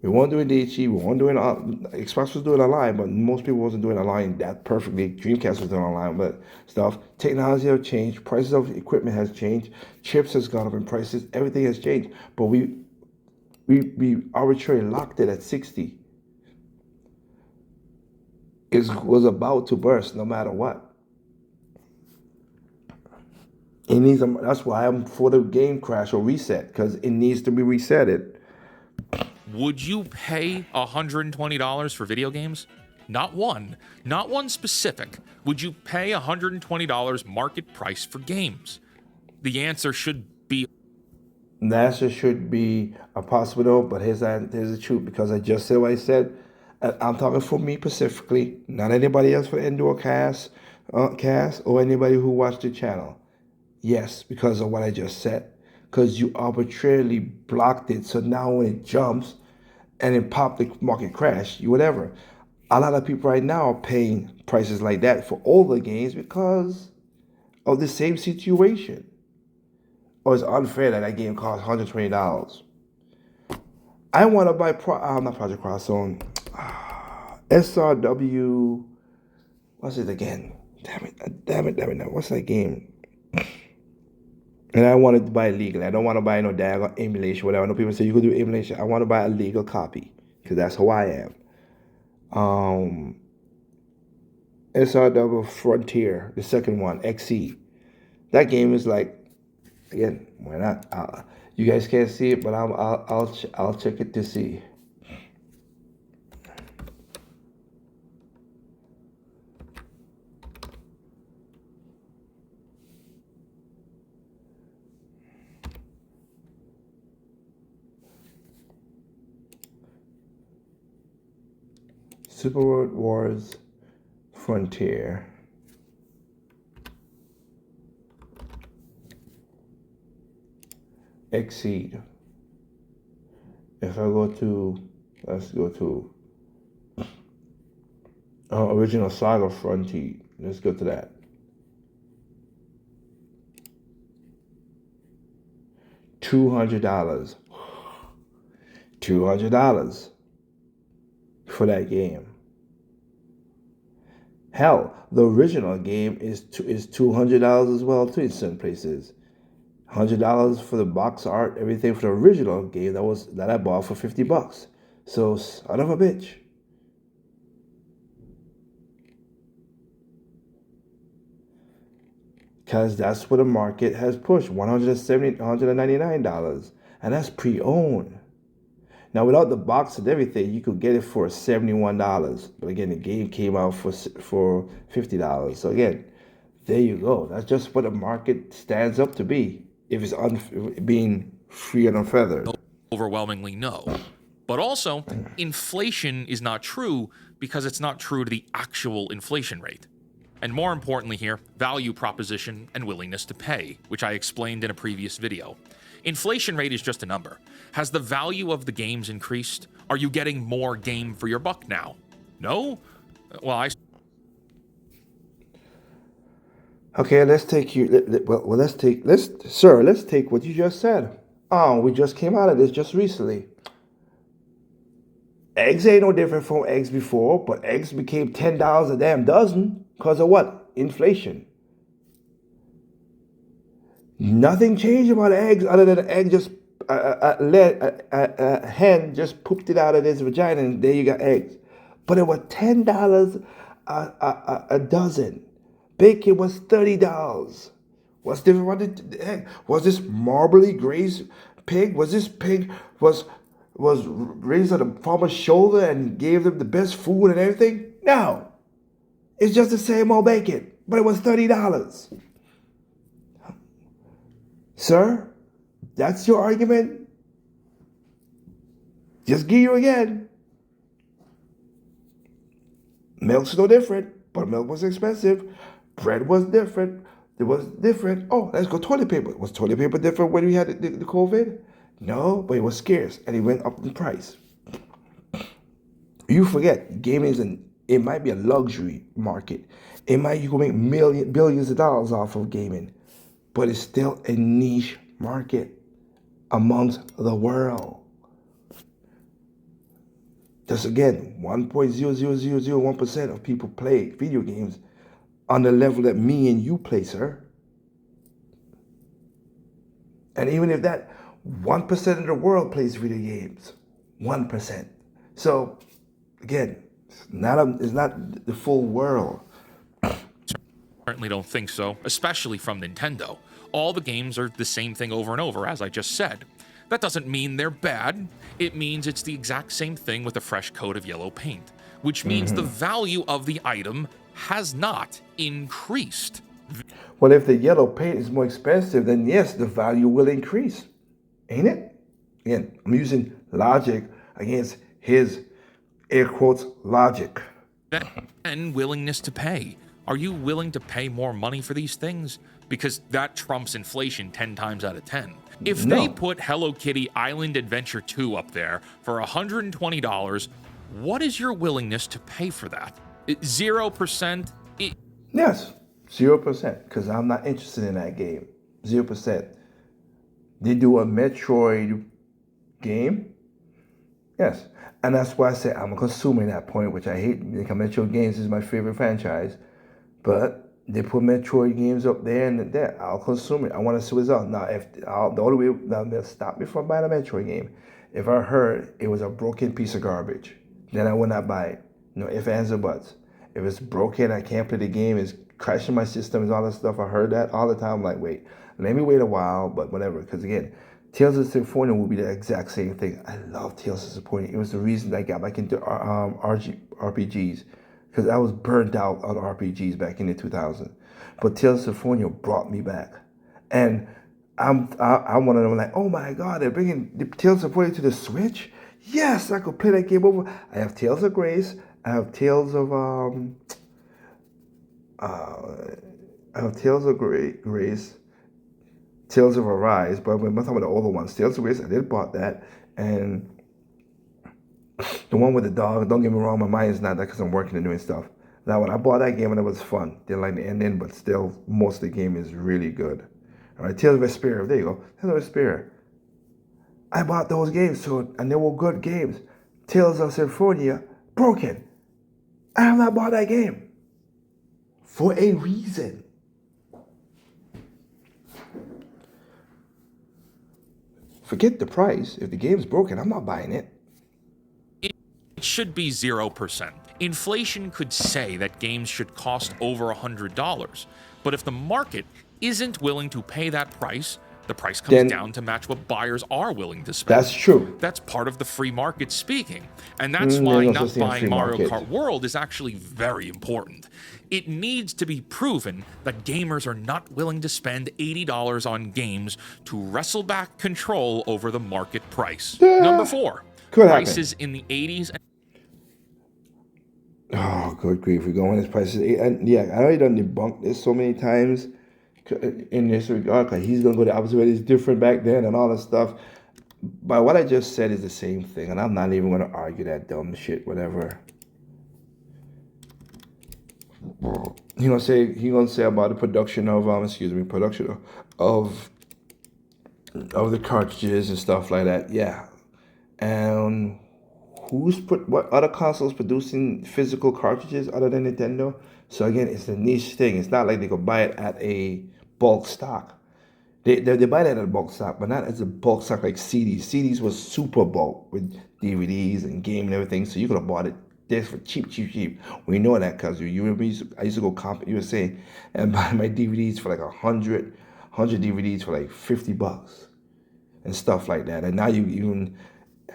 We weren't doing DHE, we weren't doing, Xbox was doing online, but most people wasn't doing online that perfectly. Dreamcast was doing online, but stuff. Technology has changed, prices of equipment has changed, chips has gone up in prices, everything has changed. But we arbitrarily locked it at 60. It was about to burst no matter what. It needs that's why I'm for the game crash or reset, because it needs to be resetted. Would you pay $120 for video games? Not one specific. Would you pay $120 market price for games? The answer should be. The answer should be a possible no, but here's the truth, because I just said what I said. I'm talking for me specifically, not anybody else for Endure Cast or anybody who watched the channel. Yes, because of what I just said. Because you arbitrarily blocked it, so now when it jumps and it popped the market crash, whatever. A lot of people right now are paying prices like that for all the games because of the same situation. Or it's unfair that game costs $120. I want to buy not Project Crosszone. SRW. What's it again? Damn it. What's that game? And I wanted to buy it legally. I don't want to buy no daggone emulation, whatever. I know people say you could do emulation. I want to buy a legal copy because that's who I am. SRW Frontier, the second one, XE. That game is like, again, why not? You guys can't see it, but I'll check it to see. Super World Wars Frontier. Exceed. If I go to, let's go to Original Saga Frontier. Let's go to that. $200. $200 for that game. Hell, the original game is $200 as well too in certain places. $100 for the box art, everything for the original game that I bought for $50. So son of a bitch. Because that's what the market has pushed, $199, and that's pre-owned. Now, without the box and everything, you could get it for $71. But again, the game came out for $50. So again, there you go. That's just what the market stands up to be if it's being free and unfeathered. Overwhelmingly no. But also, inflation is not true because it's not true to the actual inflation rate. And more importantly here, value proposition and willingness to pay, which I explained in a previous video. Inflation rate is just a number. Has the value of the games increased? Are you getting more game for your buck now? No? Well, Okay, let's take let's take what you just said. Oh, we just came out of this just recently. Eggs ain't no different from eggs before, but eggs became $10 a damn dozen because of what? Inflation. Nothing changed about eggs other than an egg just a hen just pooped it out of his vagina and there you got eggs. But it was $10 a dozen. Bacon was $30. What's different about the egg? Was this marbly grazed pig? Was this pig was raised on the farmer's shoulder and gave them the best food and everything? No. It's just the same old bacon, but it was $30. Sir, that's your argument? Just give you again. Milk's no different, but milk was expensive. Bread was different. It was different. Oh, let's go toilet paper. Was toilet paper different when we had the COVID? No, but it was scarce and it went up in price. You forget, gaming it might be a luxury market. You can make billions of dollars off of gaming, but it's still a niche market amongst the world. Just again, 1.00001% of people play video games on the level that me and you play, sir. And even if that 1% of the world plays video games, 1%. So again, it's not the full world. certainly don't think so, especially from Nintendo. All the games are the same thing over and over, as I just said. That doesn't mean they're bad. It means it's the exact same thing with a fresh coat of yellow paint, which means the value of the item has not increased. Well, if the yellow paint is more expensive, then yes, the value will increase. Ain't it? Again, I'm using logic against his air quotes logic. And willingness to pay. Are you willing to pay more money for these things? Because that trumps inflation 10 times out of 10. If they put Hello Kitty Island Adventure 2 up there for $120, what is your willingness to pay for that? 0%? Yes, 0%, because I'm not interested in that game. 0%. They do a Metroid game? Yes. And that's why I say I'm a consumer at that point, which I hate, because Metroid games is my favorite franchise. But they put Metroid games up there and there. I'll consume it. I want to see what's out. Now, the only way they'll stop me from buying a Metroid game, if I heard it was a broken piece of garbage, then I would not buy it. No ifs, ands, or buts. If it's broken, I can't play the game, it's crashing my system, and all that stuff. I heard that all the time. I'm like, wait, let me wait a while, but whatever. Because again, Tales of Symphonia will be the exact same thing. I love Tales of Symphonia. It was the reason I got back into RPGs. Because I was burnt out on RPGs back in the 2000s. But Tales of Symphonia brought me back. And I'm one of them like, oh my God, they're bringing the Tales of Symphonia to the Switch? Yes, I could play that game over. I have Tales of Grace. I have Tales of Grace, Tales of Arise, but I'm talking about the older ones. Tales of Grace, I did bought that, and the one with the dog. Don't get me wrong, my mind is not that because I'm working and doing stuff. Now, when I bought that game, and it was fun. Didn't like the ending, but still, most of the game is really good. All right, Tales of Vesperia. There you go. Tales of Vesperia. I bought those games too, and they were good games. Tales of Symphonia, broken. I have not bought that game. for a reason. Forget the price. If the game's broken, I'm not buying it. It should be 0%. Inflation could say that games should cost over $100, but if the market isn't willing to pay that price, the price comes Then down to match what buyers are willing to spend. that's true. That's part of the free market speaking. And that's There's why no not such thing as buying free Mario market. Kart World is actually very important. It needs to be proven that gamers are not willing to spend $80 on games to wrestle back control over the market price. Number 4, Could happen. prices in the 80s. Oh, good grief. We're going his prices. And yeah, I already done debunked this so many times in this regard, because he's going to go the opposite way. It's different back then and all that stuff. But what I just said is the same thing, and I'm not even going to argue that dumb shit, whatever. He gonna say about the production of production of the cartridges and stuff like that. Yeah, and what other consoles producing physical cartridges other than Nintendo? So again, it's a niche thing. It's not like they could buy it at a bulk stock. They buy that at a bulk stock, but not as a bulk stock like CDs. CDs was super bulk with DVDs and game and everything, so you could have bought it this for cheap. We know that because I used to go comp USA and buy my DVDs for like 100 DVDs for like $50 and stuff like that. And now you even,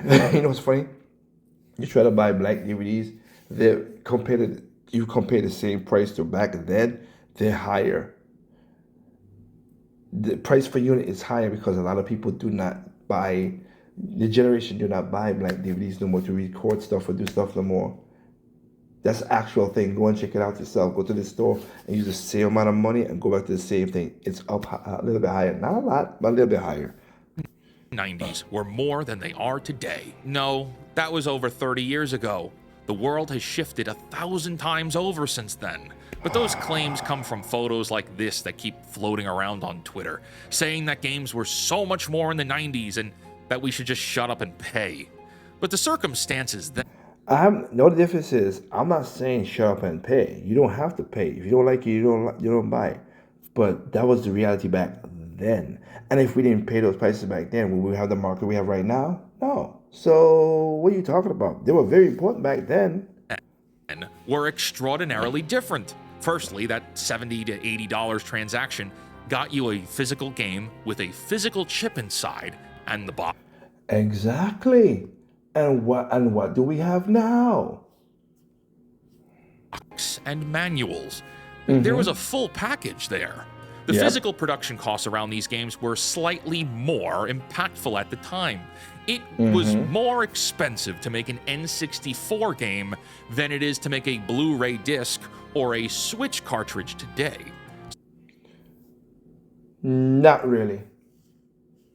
you know what's funny? You try to buy black DVDs, you compare the same price to back then, they're higher. The price per unit is higher because a lot of people do not buy black DVDs no more to record stuff or do stuff no more. That's the actual thing. Go and check it out yourself. Go to the store and use the same amount of money and go back to the same thing. It's up a little bit higher. Not a lot, but a little bit higher. 90s were more than they are today. No, that was over 30 years ago. The world has shifted 1,000 times over since then. But those claims come from photos like this that keep floating around on Twitter, saying that games were so much more in the 90s and that we should just shut up and pay. But the circumstances then. The difference is, I'm not saying shut up and pay. You don't have to pay. If you don't like it, you don't buy it. But that was the reality back then. And if we didn't pay those prices back then, would we have the market we have right now? No. So what are you talking about? They were very important back then. Were extraordinarily different. Firstly, that $70 to $80 transaction got you a physical game with a physical chip inside and the box. Exactly. And what do we have now? And manuals. There was a full package there. The Yep. physical production costs around these games were slightly more impactful at the time. It was more expensive to make an N64 game than it is to make a Blu-ray disc or a Switch cartridge today. Not really.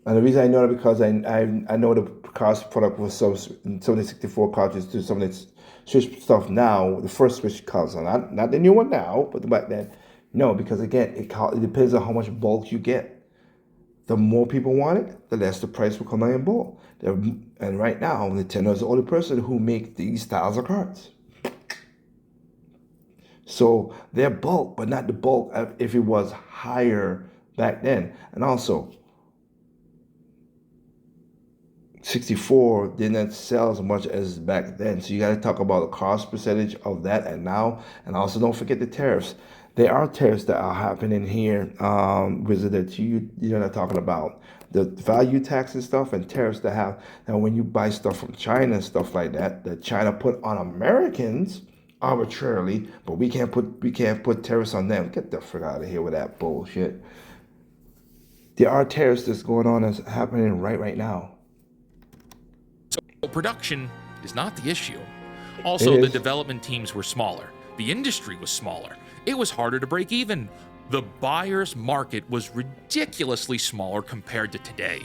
And the reason I know that because I know the cost product was some of the 64 cartridges to some of the Switch stuff now. The first Switch console, not the new one now, but back then. No, because again, it depends on how much bulk you get. The more people want it, the less the price will come out in bulk. And right now, Nintendo is the only person who make these styles of cards. So they're bulk, but not the bulk if it was higher back then. And also, 64 didn't sell as much as back then. So you got to talk about the cost percentage of that and now. And also don't forget the tariffs. There are tariffs that are happening here, Wizard, that you're not talking about. The value tax and stuff and tariffs that have. Now, when you buy stuff from China and stuff like that China put on Americans arbitrarily, but we can't put tariffs on them. Get the frick out of here with that bullshit. There are tariffs that's going on that's happening right now. So production is not the issue. Also, It the is. development teams were smaller. The industry was smaller. It was harder to break even. The buyer's market was ridiculously smaller compared to today.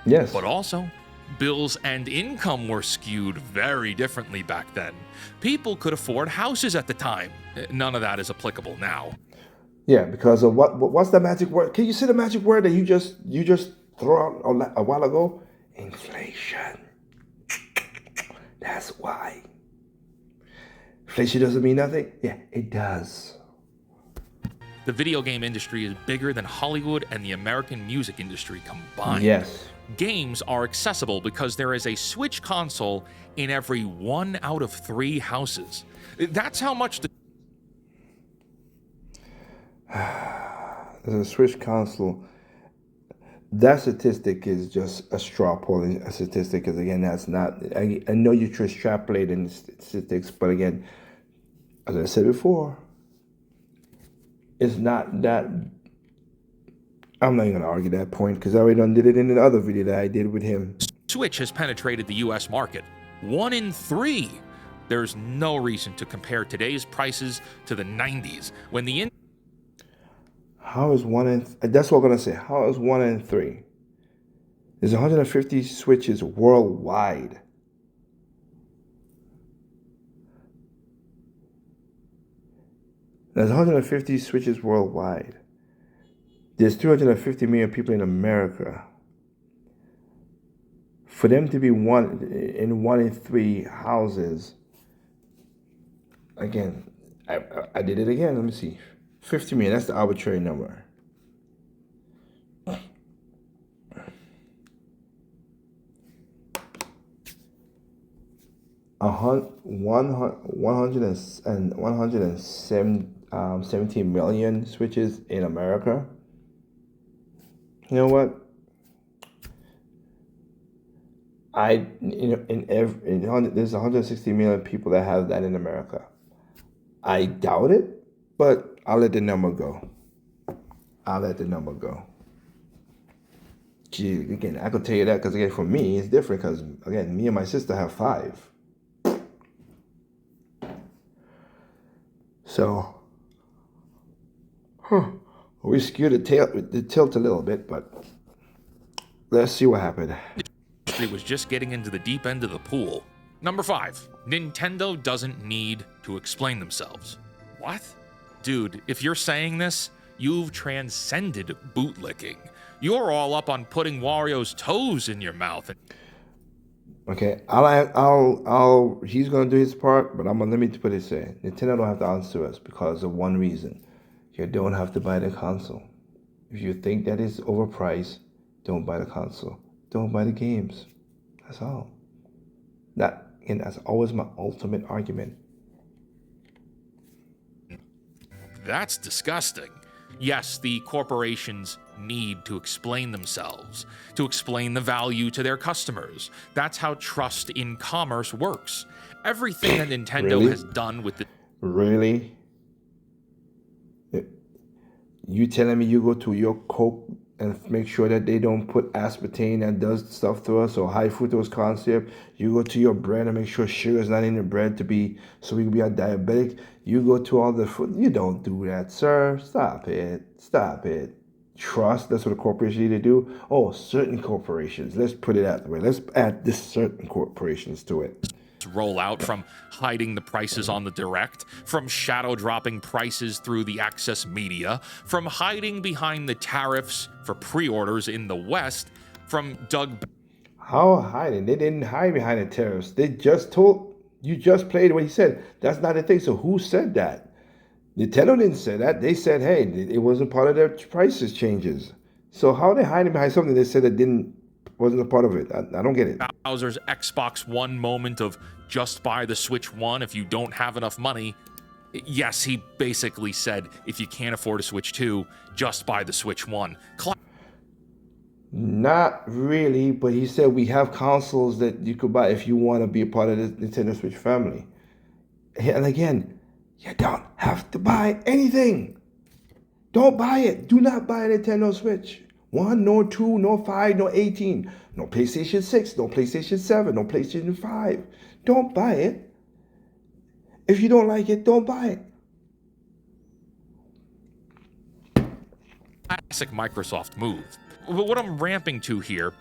Yes. But also, bills and income were skewed very differently back then. People could afford houses at the time. None of that is applicable now. Yeah, because of what's the magic word? Can you say the magic word that you just threw out a while ago? Inflation. That's why. Inflation doesn't mean nothing? Yeah, it does. The video game industry is bigger than Hollywood and the American music industry combined. Yes. Games are accessible because there is a Switch console in every 1 out of 3 houses. That's how much the There's a Switch console. That statistic is just a straw polling statistic, because again, that's not. I know you're extrapolating statistics, but again, as I said before, it's not that. I'm not even gonna argue that point because I already done did it in another video that I did with him. Switch has penetrated the US market. 1 in 3. There's no reason to compare today's prices to the 90s when the How is 1 in? That's what I'm gonna say. How is 1 in 3? There's 150 Switches worldwide. There's 150 Switches worldwide. There's 350 million people in America. For them to be 1 in 3 houses, again, I did it again. Let me see. 50 million, that's the arbitrary number. One hundred and 117 million Switches in America. You know what? There's 160 million people that have that in America. I doubt it, but I'll let the number go. Gee, again, I could tell you that because again, for me, it's different because again, me and my sister have 5. So, we skewed the tilt a little bit, but let's see what happened. It was just getting into the deep end of the pool. Number 5. Nintendo doesn't need to explain themselves. What? Dude, if you're saying this, you've transcended bootlicking. You're all up on putting Wario's toes in your mouth. Okay, he's gonna do his part, but let me put it say, Nintendo don't have to answer us because of one reason. You don't have to buy the console. If you think that is overpriced, don't buy the console. Don't buy the games. That's all. That's always my ultimate argument. That's disgusting. Yes, the corporations need to explain themselves, to explain the value to their customers. That's how trust in commerce works. Everything that Nintendo Really? has done with the... Really? You telling me you go to your Coke and make sure that they don't put aspartame that does stuff to us, or high fructose corn syrup? You go to your bread and make sure sugar's not in the bread so we can be a diabetic. You go to all the food. You don't do that, sir. Stop it. Trust, that's what a corporation need to do. Oh, certain corporations. Let's put it that way. Let's add this certain corporations to it. roll out, from hiding the prices on the direct, from shadow dropping prices through the access media, from hiding behind the tariffs for pre-orders in the West, from Doug... How hiding? They didn't hide behind the tariffs. They just told you, just played what he said. That's not the thing. So who said that? Nintendo didn't say that. They said, hey, it wasn't part of their prices changes. So how are they hiding behind something they said that wasn't a part of it? I don't get it. Bowser's Xbox One moment of just buy the Switch One if you don't have enough money. Yes, he basically said, if you can't afford a Switch 2, just buy the Switch One. Not really, but he said we have consoles that you could buy if you want to be a part of the Nintendo Switch family. And again, you don't have to buy anything. Don't buy it. Do not buy a Nintendo Switch. 1, no 2, no 5, no 18. No PlayStation 6, no PlayStation 7, no PlayStation 5. Don't buy it. If you don't like it, don't buy it. Classic Microsoft move. But what I'm ramping to here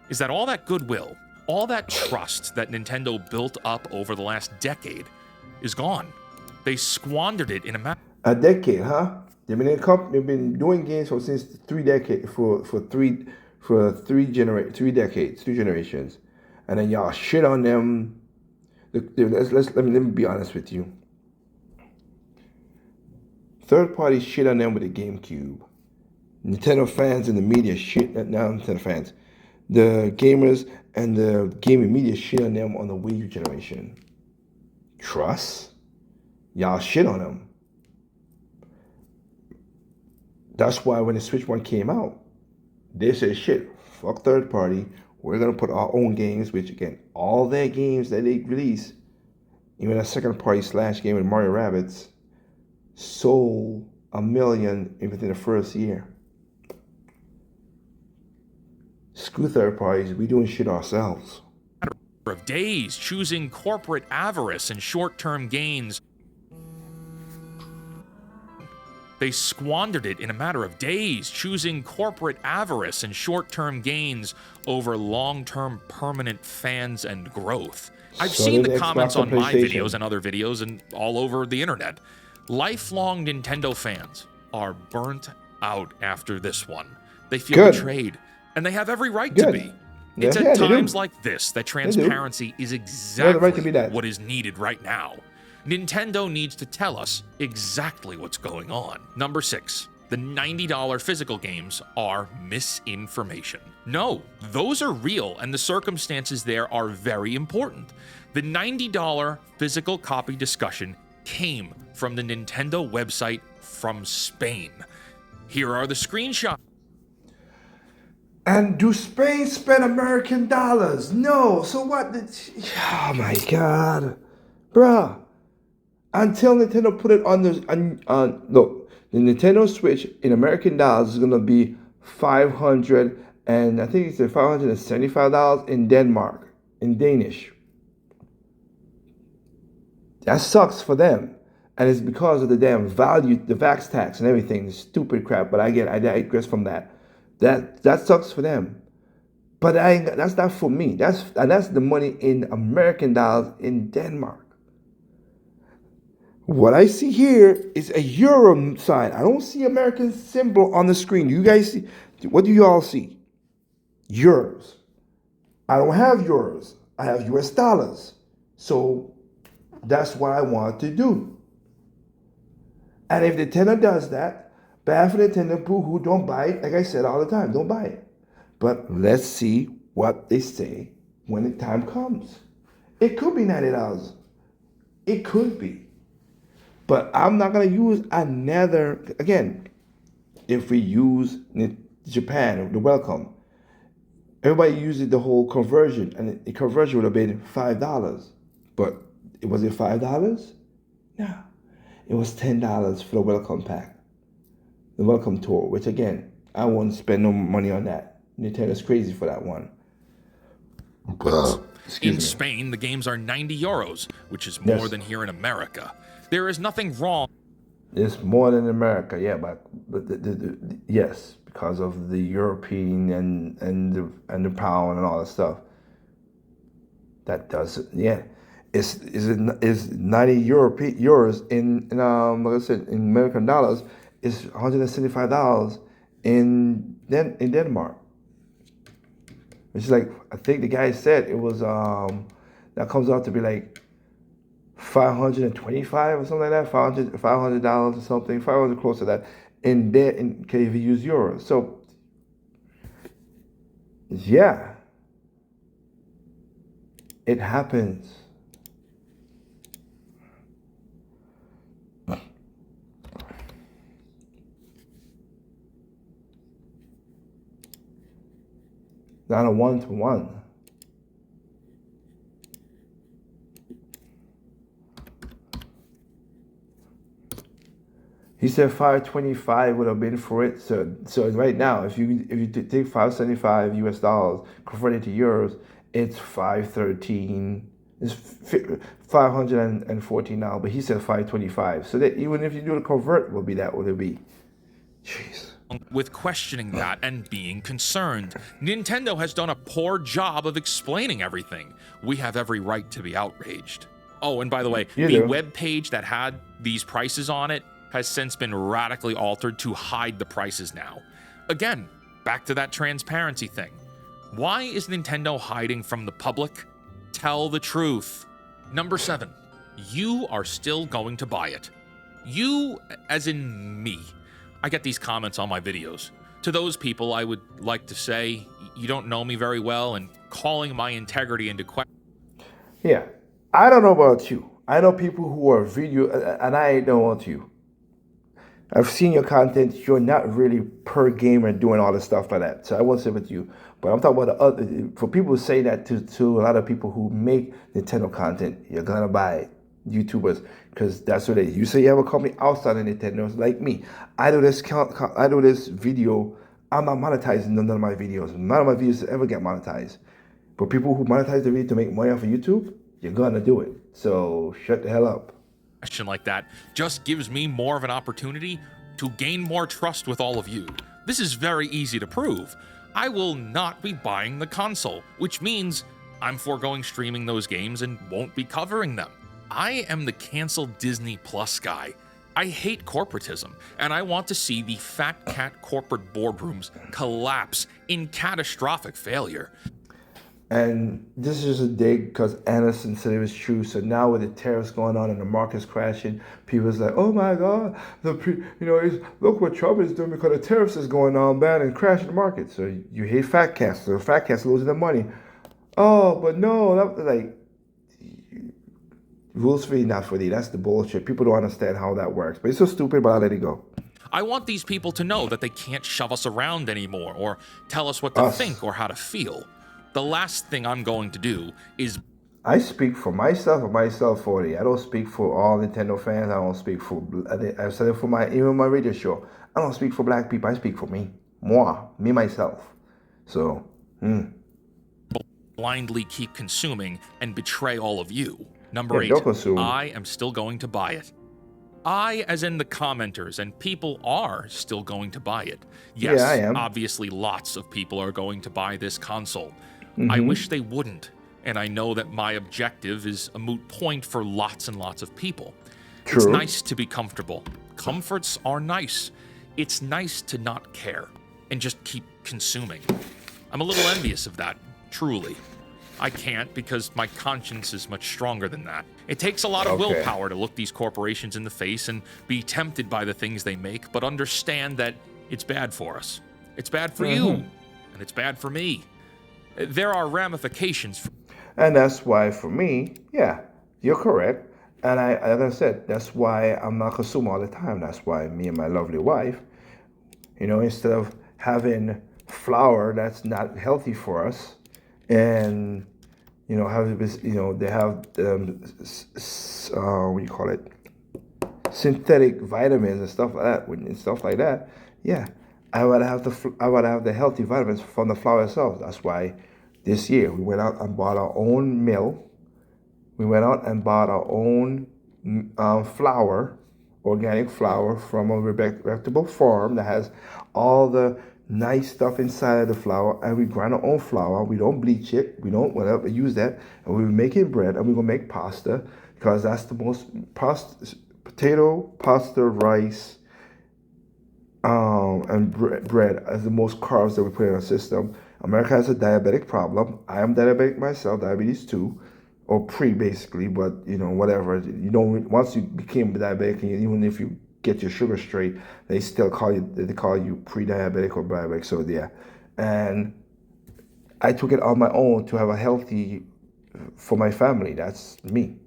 is that all that goodwill, all that trust that Nintendo built up over the last decade is gone. They squandered it in a decade, huh? They've been doing games for since 3 decades, for three generations, and then y'all shit on them. Let me be honest with you. Third parties shit on them with the GameCube. Nintendo fans and the media shit, not Nintendo fans, the gamers and the gaming media shit on them on the Wii U generation. Trust? Y'all shit on them. That's why when the Switch 1 came out, they said, shit, fuck third party. We're going to put our own games, which again, all their games that they release, even a second party slash game with Mario Rabbids, sold 1 million within the first year. Screw third parties, we doing shit ourselves. Of days choosing corporate avarice and short-term gains. They squandered it in a matter of days, choosing corporate avarice and short-term gains over long-term permanent fans and growth. I've seen the comments on my videos and other videos and all over the internet. Lifelong Nintendo fans are burnt out after this one. They feel betrayed, and they have every right to be. It's at times like this that transparency is exactly what is needed right now. Nintendo needs to tell us exactly what's going on. Number 6, the $90 physical games are misinformation. No, those are real, and the circumstances there are very important. The $90 physical copy discussion came from the Nintendo website from Spain. Here are the screenshots. And do Spain spend American dollars? No. So what? Oh my God, bruh. Until Nintendo put it on the look, the Nintendo Switch in American dollars is gonna be $500 and I think it's $575 in Denmark, in Danish. That sucks for them, and it's because of the damn value, the VAX tax and everything, the stupid crap. But I digress from that. That sucks for them, but that's not for me. That's the money in American dollars in Denmark. What I see here is a euro sign. I don't see American symbol on the screen. You guys see? What do you all see? Euros. I don't have euros. I have US dollars. So that's what I want to do. And if Nintendo does that, bad for Nintendo people who don't buy it. Like I said all the time, don't buy it. But let's see what they say when the time comes. It could be $90. It could be. But I'm not going to use another, again, if we use Japan, the welcome, everybody uses the whole conversion, and the conversion would have been $5. But was it $5? No. It was $10 for the welcome pack, the welcome tour, which again, I won't spend no money on that. Nintendo's crazy for that one. In Spain, the games are 90 euros, which is more than here in America. There is nothing wrong. It's more than America, yeah, but yes, because of the European and the pound and all that stuff. That does it, yeah. Is 90 euros in like I said, in American dollars is $175 in Denmark. It's like, I think the guy said it was that comes out to be like $525 or something like that, $500 or something, 500 close to that, in there in case you use euros. So yeah, it happens. Not a one-to-one. He said 525 would have been for it. So right now, if you take 575 US dollars, convert it to euros, it's 513. It's 514 now, but he said 525. So that even if you do the convert, will be that what it'll be. Jeez. With questioning that and being concerned. Nintendo has done a poor job of explaining everything. We have every right to be outraged. Oh, and by the way, the web page that had these prices on it has since been radically altered to hide the prices now. Again, back to that transparency thing. Why is Nintendo hiding from the public? Tell the truth. Number 7, you are still going to buy it. You, as in me, I get these comments on my videos. To those people, I would like to say, you don't know me very well, and calling my integrity into question. Yeah, I don't know about you. I know people who are video, and I don't want you. I've seen your content. You're not really per gamer doing all the stuff like that. So I won't say with you. But I'm talking about the other. For people who say that to a lot of people who make Nintendo content, you're gonna buy it. YouTubers, because that's what it is. You say you have a company outside of Nintendo, like me. I do this. I do this video. I'm not monetizing none of my videos. None of my videos ever get monetized. But people who monetize the video to make money off of YouTube, you're gonna do it. So shut the hell up. Question like that just gives me more of an opportunity to gain more trust with all of you. This is very easy to prove. I will not be buying the console, which means I'm foregoing streaming those games and won't be covering them. I am the canceled Disney Plus guy. I hate corporatism, and I want to see the fat cat corporate boardrooms collapse in catastrophic failure. And this is a dig because Anderson said it was true. So now with the tariffs going on and the market's crashing, people's like, "Oh my God, look what Trump is doing because the tariffs is going on bad and crashing the market." So you hate fat cats. So fat cats losing their money. Oh, but no, rules for thee, not for thee. That's the bullshit. People don't understand how that works. But it's so stupid, but I'll let it go. I want these people to know that they can't shove us around anymore or tell us what to think or how to feel. The last thing I'm going to do is... I speak for myself and myself 40. I don't speak for all Nintendo fans. I don't speak for... I've said it for even my radio show. I don't speak for black people. I speak for me. Me, myself. So, blindly keep consuming and betray all of you. Number 8, I am still going to buy it. I, as in the commenters, and people are still going to buy it. Yes, yeah, I am. Obviously lots of people are going to buy this console. I wish they wouldn't, and I know that my objective is a moot point for lots and lots of people. True. It's nice to be comfortable. Comforts are nice. It's nice to not care and just keep consuming. I'm a little envious of that, truly. I can't because my conscience is much stronger than that. It takes a lot of willpower to look these corporations in the face and be tempted by the things they make, but understand that it's bad for us. It's bad for you, and it's bad for me. There are ramifications. And that's why, for me, yeah, you're correct. And like I said, that's why I'm not consuming all the time. That's why me and my lovely wife, instead of having flour that's not healthy for us, and have this, they have what do you call it, synthetic vitamins and stuff like that. Yeah, I would have the healthy vitamins from the flour itself. That's why this year we went out and bought our own mill. We went out and bought our own flour, organic flour from a reputable farm that has all the nice stuff inside of the flour, and we grind our own flour. We don't bleach it. We don't use that, and we're making bread, and we're gonna make pasta because that's the most potato, pasta, rice, and bread as the most carbs that we put in our system. America has a diabetic problem. I am diabetic myself, diabetes 2, or pre basically, but whatever. Once you became diabetic, and even if you get your sugar straight, they still call you pre-diabetic or diabetic. So yeah, and I took it on my own to have a healthy for my family. That's me.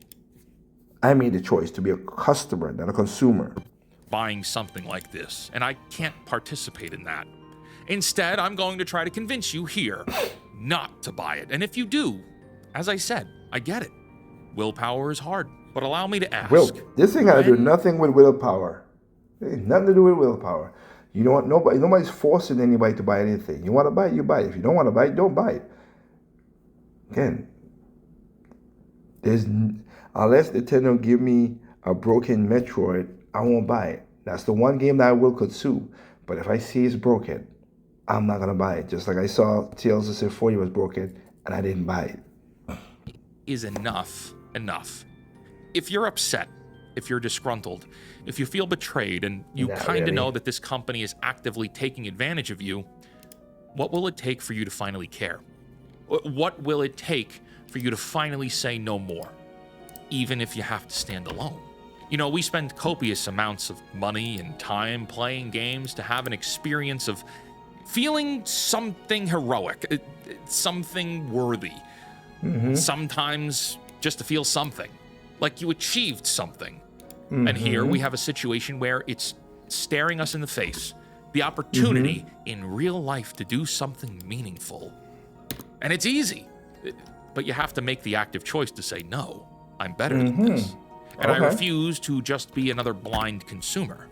I made the choice to be a customer, not a consumer. Buying something like this, and I can't participate in that. Instead, I'm going to try to convince you here not to buy it. And if you do, as I said, I get it. Willpower is hard, but allow me to ask. This ain't got to do nothing with willpower. It has nothing to do with willpower. You know what? Nobody's forcing anybody to buy anything. You want to buy it, you buy it. If you don't want to buy it, don't buy it. Again, unless Nintendo give me a broken Metroid, I won't buy it. That's the one game that I will consume. But if I see it's broken, I'm not gonna buy it. Just like I saw Tales of Symphonia was broken and I didn't buy it. Is enough. If you're upset, if you're disgruntled, if you feel betrayed, and you kind of know that this company is actively taking advantage of you, what will it take for you to finally care? What will it take for you to finally say no more, even if you have to stand alone? You know, we spend copious amounts of money and time playing games to have an experience of feeling something heroic, something worthy. Sometimes just to feel something, like you achieved something. And here we have a situation where it's staring us in the face, the opportunity in real life to do something meaningful. And it's easy, but you have to make the active choice to say, no, I'm better than this. And I refuse to just be another blind consumer.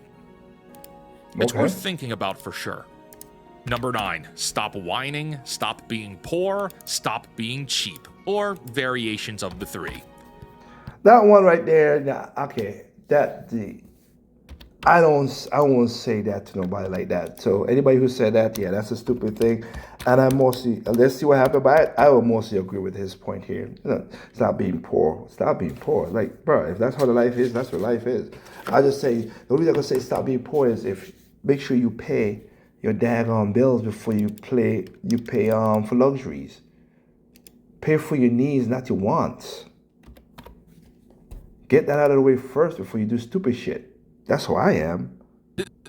It's worth thinking about for sure. Number 9, stop whining, stop being poor, stop being cheap, or variations of the 3. That one right there, okay, I won't say that to nobody like that. So anybody who said that, yeah, that's a stupid thing. And I mostly, let's see what happened by it. I will mostly agree with his point here. Stop being poor. Stop being poor. Like, bro, if that's how the life is, that's what life is. I just say, the only reason I can say stop being poor is if, make sure you pay your daggone bills before you pay for luxuries. Pay for your needs, not your wants. Get that out of the way first before you do stupid shit. That's who I am.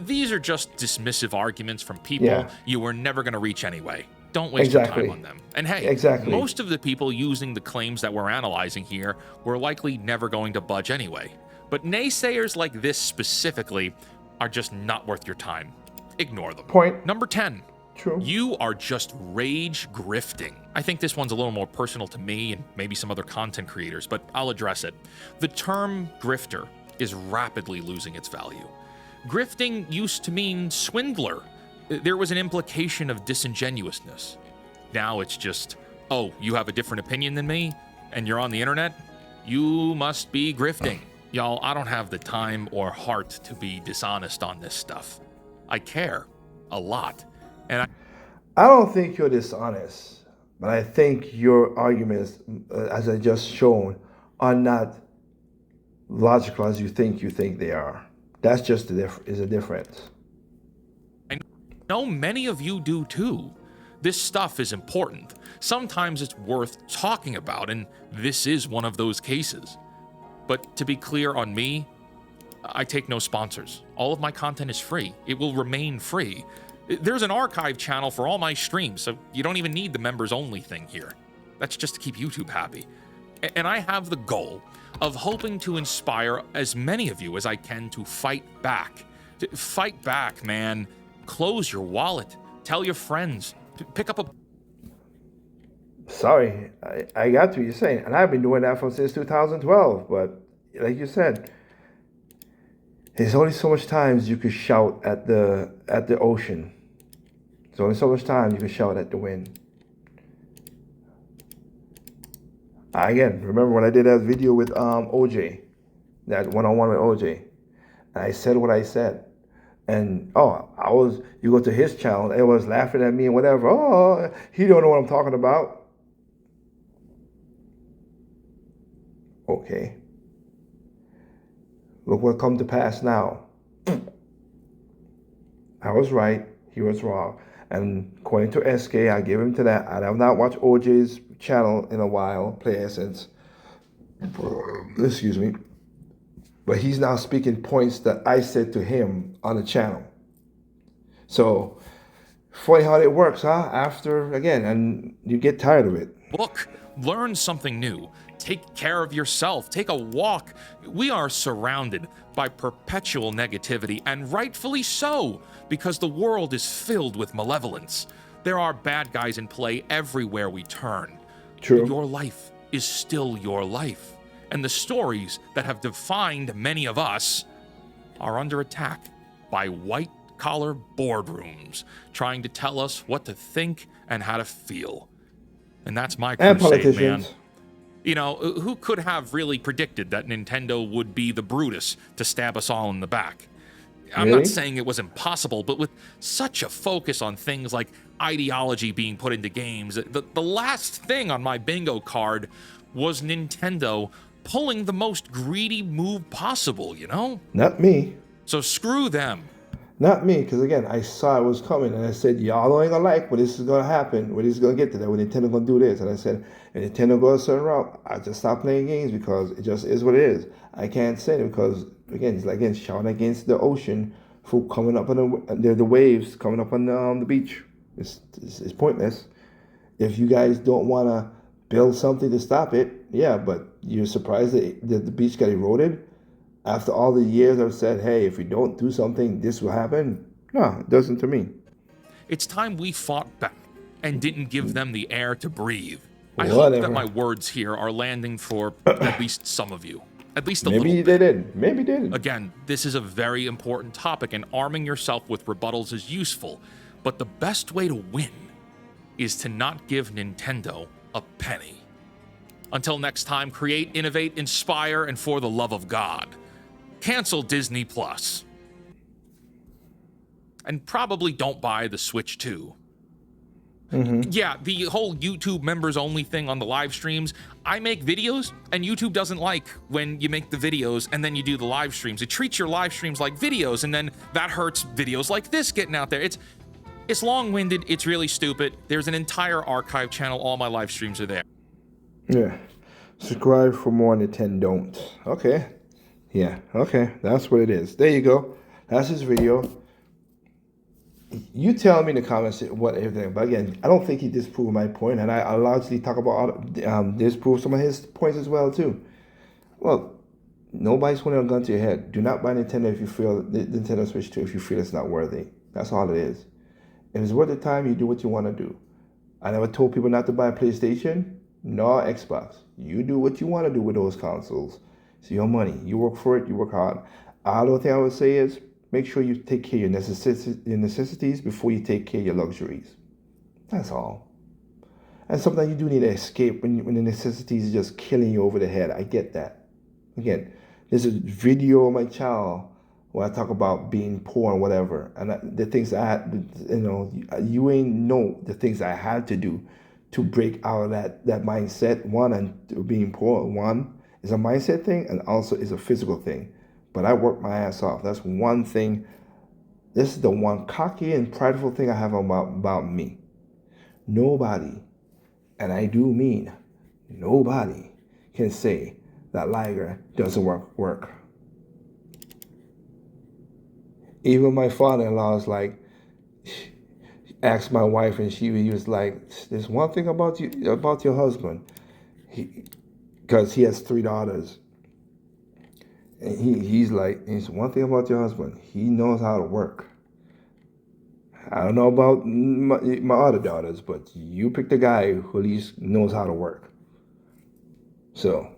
These are just dismissive arguments from people you were never going to reach anyway. Don't waste your time on them. And hey, most of the people using the claims that we're analyzing here were likely never going to budge anyway. But naysayers like this specifically are just not worth your time. Ignore them. Point. Number 10. True. You are just rage grifting. I think this one's a little more personal to me and maybe some other content creators, but I'll address it. The term grifter is rapidly losing its value. Grifting used to mean swindler. There was an implication of disingenuousness. Now it's just, oh, you have a different opinion than me, and you're on the internet? You must be grifting. Y'all, I don't have the time or heart to be dishonest on this stuff. I care a lot. And I don't think you're dishonest, but I think your arguments, as I just shown, are not logical as you think they are. That's just is a difference. I know many of you do too. This stuff is important. Sometimes it's worth talking about, and this is one of those cases. But to be clear on me, I take no sponsors. All of my content is free. It will remain free. There's an archive channel for all my streams, so you don't even need the members only thing here. That's just to keep YouTube happy. And I have the goal of hoping to inspire as many of you as I can to fight back. Fight back, man. Close your wallet. Tell your friends. Pick up a... Sorry, I got what you're saying. And I've been doing that since 2012. But like you said, there's only so much times you could shout at the ocean. There's only so much time you can shout at the wind. Again, remember when I did that video with OJ, that one-on-one with OJ, and I said what I said, and you go to his channel, it was laughing at me and whatever. Oh, he don't know what I'm talking about. Okay. Look what come to pass now. I was right, he was wrong. And according to SK, I give him to that. I have not watched OJ's channel in a while, Play Essence. Excuse me. But he's now speaking points that I said to him on the channel. So, funny how it works, huh? After, again, and you get tired of it. Look, learn something new. Take care of yourself. Take a walk. We are surrounded by perpetual negativity, and rightfully so, because the world is filled with malevolence. There are bad guys in play everywhere we turn. True. But your life is still your life, and the stories that have defined many of us are under attack by white-collar boardrooms trying to tell us what to think and how to feel. And that's my crusade, man. You know, who could have really predicted that Nintendo would be the Brutus to stab us all in the back? I'm not saying it was impossible, but with such a focus on things like ideology being put into games, the last thing on my bingo card was Nintendo pulling the most greedy move possible, you know? Not me. So screw them. Not me, because again, I saw it was coming, and I said, y'all ain't gonna like what this is gonna happen, what this is gonna get to that, when Nintendo gonna do this. And I said, if Nintendo goes a certain route, I just stop playing games because it just is what it is. I can't say it because again, it's like again shouting against the ocean for coming up on the waves coming up on the beach. It's pointless. If you guys don't wanna build something to stop it, yeah, but you're surprised that the beach got eroded after all the years I've said, hey, if we don't do something, this will happen. No, it doesn't to me. It's time we fought back and didn't give them the air to breathe. I hope that my Whatever. words here are landing for at least some of you. At least a little Maybe they bit. didn't. Maybe they didn't. Again, this is a very important topic, and arming yourself with rebuttals is useful. But the best way to win is to not give Nintendo a penny. Until next time, create, innovate, inspire, and for the love of God, cancel Disney Plus. And probably don't buy the Switch 2. Yeah, the whole YouTube members only thing on the live streams. I make videos, and YouTube doesn't like when you make the videos and then you do the live streams. It treats your live streams like videos, and then that hurts videos like this getting out there. It's long-winded. It's really stupid. There's an entire archive channel. All my live streams are there. Yeah. Subscribe for more Nintendo. Okay. Yeah. Okay. That's what it is. There you go. That's his video. You tell me in the comments what everything. But again, I don't think he disproved my point, and I largely talk about disprove some of his points as well too. Well, nobody's holding a gun to your head. Do not buy Nintendo if you feel the Nintendo Switch 2 if you feel it's not worthy. That's all it is. If it's worth the time, you do what you want to do. I never told people not to buy a PlayStation nor Xbox. You do what you want to do with those consoles. It's your money. You work for it. You work hard. All the thing I would say is make sure you take care of your necessities before you take care of your luxuries. That's all. And sometimes you do need to escape when the necessities are just killing you over the head. I get that. Again, there's a video of my child where I talk about being poor and whatever, and the things I had, you ain't know the things I had to do to break out of that mindset. One, and being poor, one is a mindset thing, and also is a physical thing. But I worked my ass off. That's one thing. This is the one cocky and prideful thing I have about me. Nobody, and I do mean nobody, can say that Liger doesn't work. Even my father-in-law is like, asked my wife, and he was like, "There's one thing about your husband, because he has 3 daughters, and he's like, it's one thing about your husband, he knows how to work. I don't know about my other daughters, but you picked a guy who at least knows how to work." So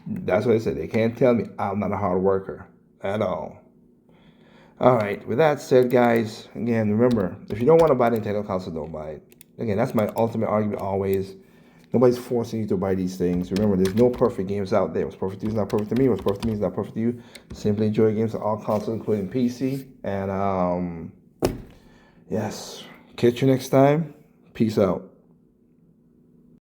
that's what I said. They can't tell me I'm not a hard worker at all. All right, with that said, guys, again, remember, if you don't want to buy a Nintendo console, don't buy it. Again, that's my ultimate argument always. Nobody's forcing you to buy these things. Remember, there's no perfect games out there. What's perfect to you is not perfect to me. What's perfect to me is not perfect to you. Simply enjoy games on all consoles, including PC. And, yes, catch you next time. Peace out.